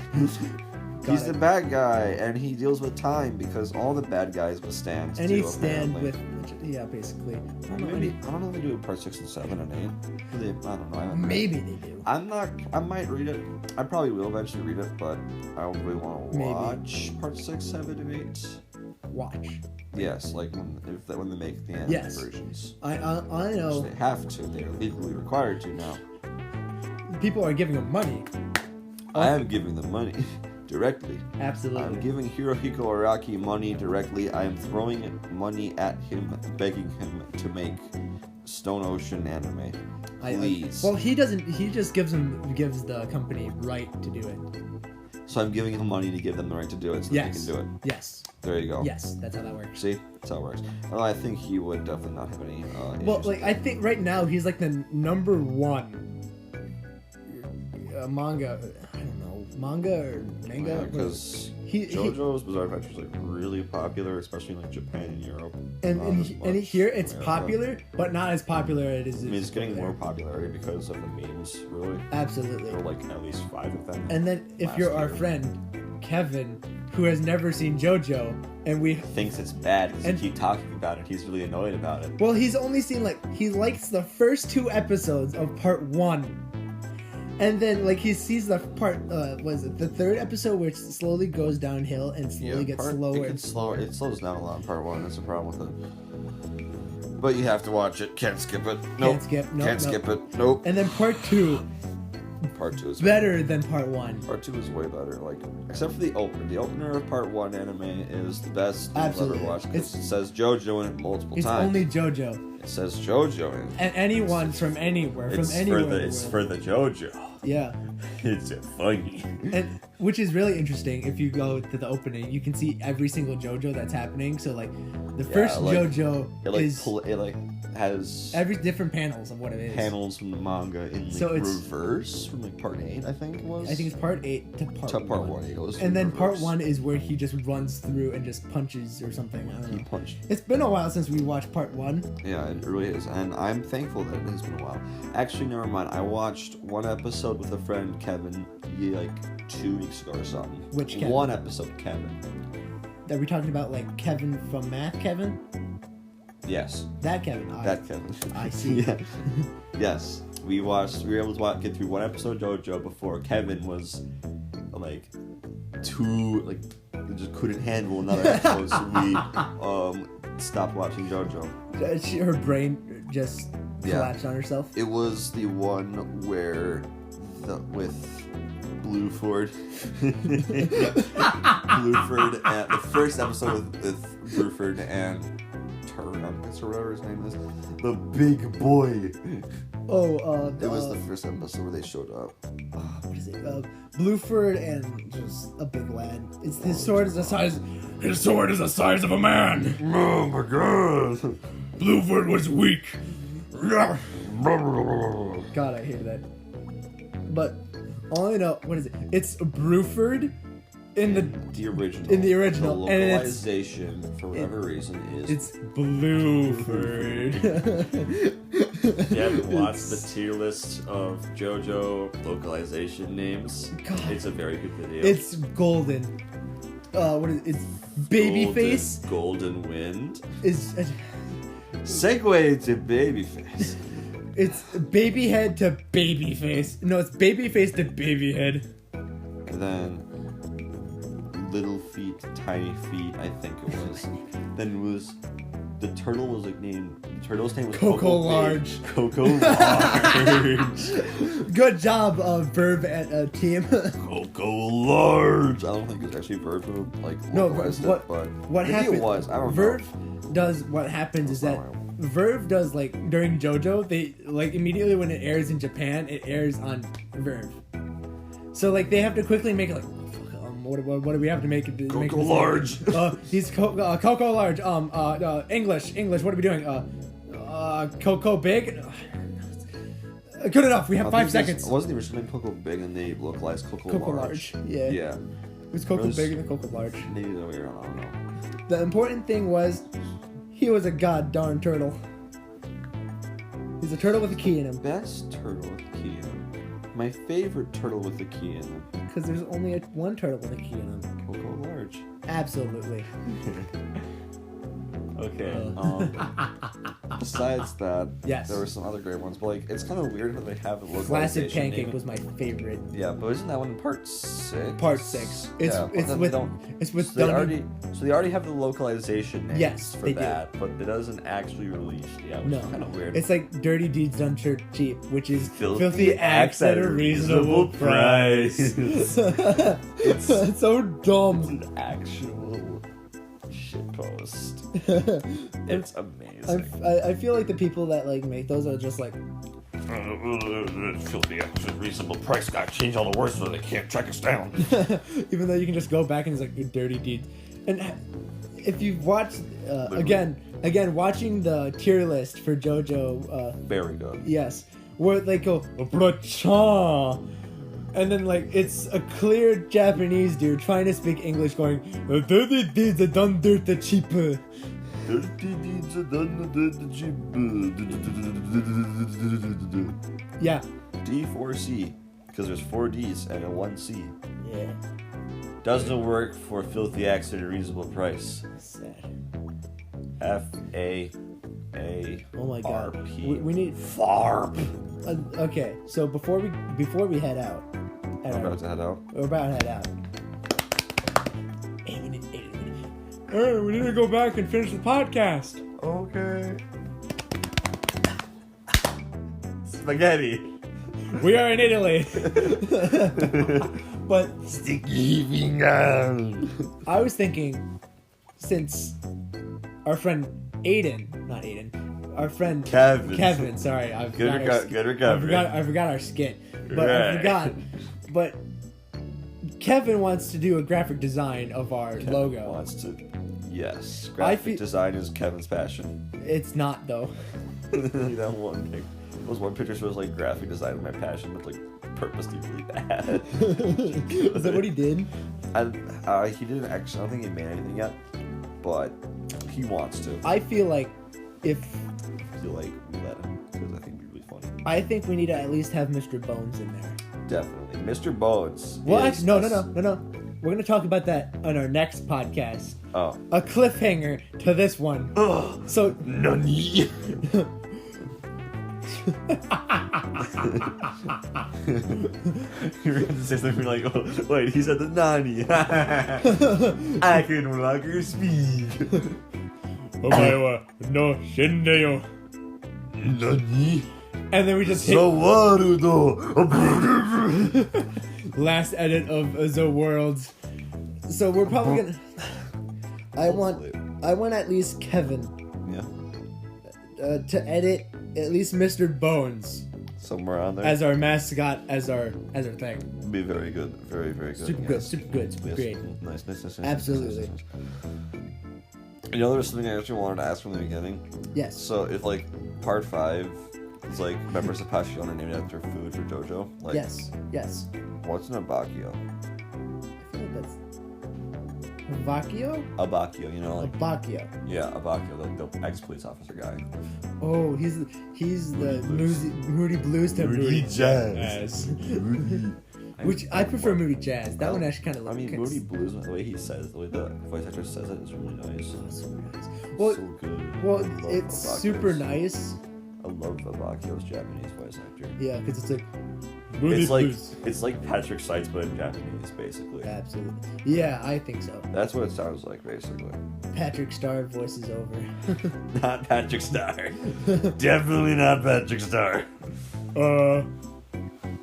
He's Got the it. bad guy, and he deals with time because all the bad guys with stands. And do, he stand apparently. with, yeah, basically. I don't know Maybe I don't know if they do it part 6 and 7 and 8. I don't know. I haven't read it. Maybe they do. I might read it. I probably will eventually read it, but I don't really want to Maybe. watch part 6, 7, and 8. Watch. Yes, like when they make the anime Yes. versions. I know. Which they have to. They're legally required to now. People are giving him money. I am giving them money directly. Absolutely. I'm giving Hirohiko Araki money directly. I am throwing money at him, begging him to make Stone Ocean anime. Please. Well, he doesn't. He just gives the company right to do it. So I'm giving him money to give them the right to do it so that they can do it. Yes. There you go. Yes. That's how that works. See? That's how it works. Well, I think he would definitely not have any Well, issues like with I that. think right now he's like the number one manga. I don't know, manga or manga. Yeah, because he- JoJo's Bizarre Adventure is like really popular, especially in like Japan and Europe. and Not and, as he- and much here in it's America. popular, but not as popular as it is. I mean, it's getting over more there. popularity because of the memes, really. Absolutely. There are like at least 5 of them. And then if last you're our year. friend Kevin, who has never seen JoJo, and we Thinks it's bad because And- you keep talking about it. He's really annoyed about it. well, he's only seen he likes the first 2 episodes of part 1. And then he sees the part was it the 3rd episode where it slowly goes downhill and slowly gets slower. It slows down a lot in part 1. That's the problem with it. But you have to watch it. Can't skip it. Nope. Can't skip. Nope, Can't nope. skip it. Nope. And then part 2 Part 2 is better than part 1. Part 2 is way better, except for the opener. The opener of part 1 anime is the best you've Absolutely. ever watched because it says JoJo in it multiple It's times. only JoJo. It says JoJo in it. And anyone from anywhere, It's from anywhere. in the It's world. for the JoJo. Yeah. It's funny. And which is really interesting. If you go to the opening, you can see every single JoJo that's happening. So the first JoJo is It has every different panels of what it is. panels from the manga in So it's- reverse from part 8, I think it was. I think it's part 8 to part 1. It goes And then reverse. part 1 is where he just runs through and just punches or something. I don't He know. punched. It's been a while since we watched part 1. Yeah, it really is, and I'm thankful that it has been a while. Actually, never mind. I watched one episode with a friend, Kevin, 2 weeks ago or something. Which Kevin? One episode, Kevin. Are we talking about Kevin from Math Kevin? Yes, That Kevin. that Kevin. I see. Yeah. Yes, we were able to get through one episode of JoJo before Kevin was just couldn't handle another episode, so we stopped watching JoJo. Her brain just collapsed on herself. It was the one where with Blueford. Blueford and the first episode with Blueford and Turnus or whatever his name is. The big boy. Oh, It was the first episode where they showed up. what is it? Blueford and just a big lad. His sword is the size. His sword is the size of a man. Oh my god. Blueford was weak. God, I hate that. But all I know, what is it? It's Bruford in the original. In the original, The and it's- localization, for whatever reason, is. it's Blueford. If you haven't watched the tier list of JoJo localization names, God. it's a very good video. It's golden. What is it? It's Babyface Golden Wind. is. Segue to Babyface. It's Babyhead to Babyface. No, it's Babyface to Babyhead. And then little feet, tiny feet, I think it was. Then it was the turtle was like named. The turtle's name was Coco Large. Coco Large. Good job, Verb at team. Coco Large. I don't think it's actually Verb who like No, localized what it, but what maybe happened? it was. I don't Verve know. does what happens is That's that not right. Verve does like during JoJo, they like immediately when it airs in Japan, it airs on Verve. So like they have to quickly make it like. What do we have to make it? Coco Large. He's Coco Large. English. What are we doing? Coco Big. Good enough. We have 5 seconds. Wasn't the original name Coco Big and they localized Coco Large. Yeah. Yeah. It was Coco Big and Coco Large. Maybe the way around. I don't know. The important thing was, he was a god darn turtle. He's a turtle with a key in him. Best turtle with a key in him. My favorite turtle with a key in him. Because there's only one turtle with a key in him. Coco Large. Absolutely. Okay. Besides that, Yes. there were some other great ones, but like it's kind of weird how they have the localization. Flaccid Pancake name. was my favorite. Yeah, but isn't that one in part 6? Part 6. It's Yeah, but it's then with they don't- it's with So they Dummy. already have the localization names Yes, for they do. that, but it doesn't actually release. Yeah, which No, is kind of weird. it's like Dirty Deeds Done Cheap, which is Filthy Acts at a reasonable price. it's so dumb. an actual shitpost. It's amazing. I feel like the people that like make those are just like, Filthy Acts at a reasonable price. Gotta change all the words so they can't track us down. even though you can just go back and it's like Dirty Deeds. And if you've watched again watching the tier list for JoJo, Very good. yes, where they go "Bracha," and then like it's a clear Japanese dude trying to speak English going "Dirty Deeds are done dirty cheap." Dirty deeds are done the cheap. Yeah. D4C, because there's 4 Ds and a 1 C. Yeah. Doesn't work for Filthy Acts at a reasonable price. Sad. FAARP. Oh my god. We need FARP. okay, so before we head out, I'm about to head out. we're about to head out. 8 minutes. Hey, we need to go back and finish the podcast. Okay. Spaghetti. We are in Italy. But Sticky finger. I was thinking, since our friend our friend Kevin. Sorry, I Good forgot recovery. I forgot our skit, but I Right. forgot. But Kevin wants to do a graphic design of our Kevin logo. wants to. Yes. I Graphic feel- design is Kevin's passion. It's not though. That one pic. Those one picture shows like graphic design is my passion, but like purposely really bad. Is that what he did? He didn't actually. I don't think he made anything yet, but he wants to. I feel like if I feel like we let him because I think it'd be really funny. I think we need to at least have Mr. Bones in there. Definitely, Mr. Bones. Well, is actually, a- no. We're gonna talk about that on our next podcast. Oh. A cliffhanger to this one. Ugh. So Nani. You're going to say something like, oh, wait, he said the nani. I can no longer speak. Omae no shindeyo. Nani? and then we just hit Sawarudo. last edit of the world. So we're probably gonna. I want at least Kevin Yeah. to edit at least Mr. Bones Somewhere on there. as our mascot, as our thing. Be very good. Very, very good. Super good, super good, super Yes. great. Nice. Absolutely. Nice. You know, there was something I actually wanted to ask from the beginning. Yes. So, if like part 5 is like members of Passion named after food for JoJo, like Yes. what's an abakio? I feel like that's Vakio? Abakio, you know, like Abakio. yeah, Abakio, the ex-police officer guy. Oh, he's the Moody Blues to Moody Jazz. Which I prefer Moody Jazz. That one actually kind of I mean, Moody Blues, the way he says, the way the voice actor says it is really nice. Well, so good. well, I love it's super Abakio's. nice. I love Abakio's Japanese voice actor. Yeah, because it's like Moody It's like blues. it's like Patrick Sites, but in Japanese, basically. Absolutely. Yeah, I think so. That's what it sounds like, basically. Patrick Star voices over. Not Patrick Star. Definitely not Patrick Star.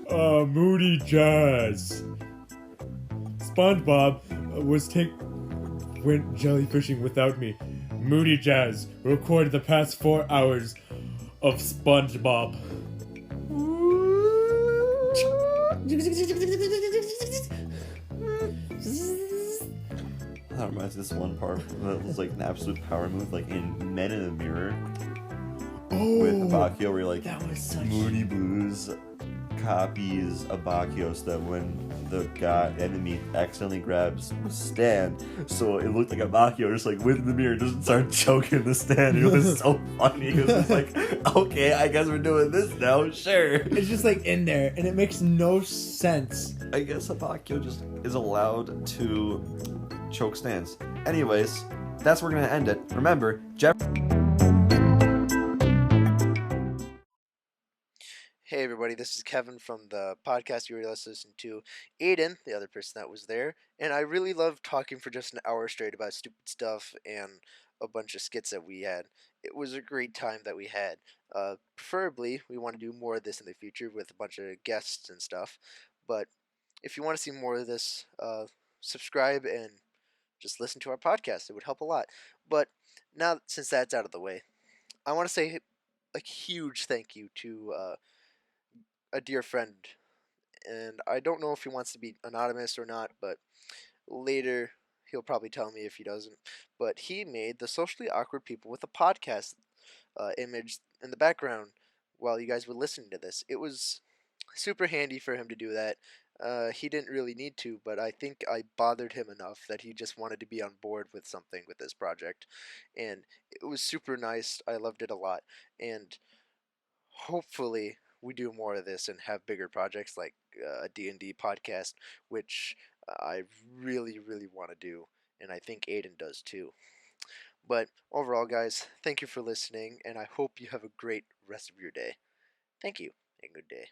Moody Jazz. SpongeBob went jellyfishing without me. Moody Jazz recorded the past 4 hours of SpongeBob. That reminds me of this one part that was like an absolute power move, like in Men in the Mirror with Abakio, where like That was such. Moody Blues copies Abakio so that when the enemy accidentally grabs the stand, so it looked like Abakio just like with the mirror doesn't start choking the stand. It was so funny. It was just like, okay, I guess we're doing this now, sure. It's just like in there, and it makes no sense. I guess Abakio just is allowed to choke stands. Anyways, that's where we're gonna end it. Remember, Hey everybody, this is Kevin from the podcast you were listening to. Aiden, the other person that was there, and I really loved talking for just an hour straight about stupid stuff and a bunch of skits that we had. It was a great time that we had. Preferably, we want to do more of this in the future with a bunch of guests and stuff. But if you want to see more of this, subscribe and just listen to our podcast. It would help a lot. But now, since that's out of the way, I want to say a huge thank you to a dear friend, and I don't know if he wants to be anonymous or not, but later he'll probably tell me if he doesn't. But he made the socially awkward people with a podcast image in the background while you guys were listening to this. It was super handy for him to do that. He didn't really need to, but I think I bothered him enough that he just wanted to be on board with something with this project, and it was super nice. I loved it a lot, and hopefully we do more of this and have bigger projects like a D&D podcast, which I really, really want to do, and I think Aiden does too. But overall, guys, thank you for listening, and I hope you have a great rest of your day. Thank you, and good day.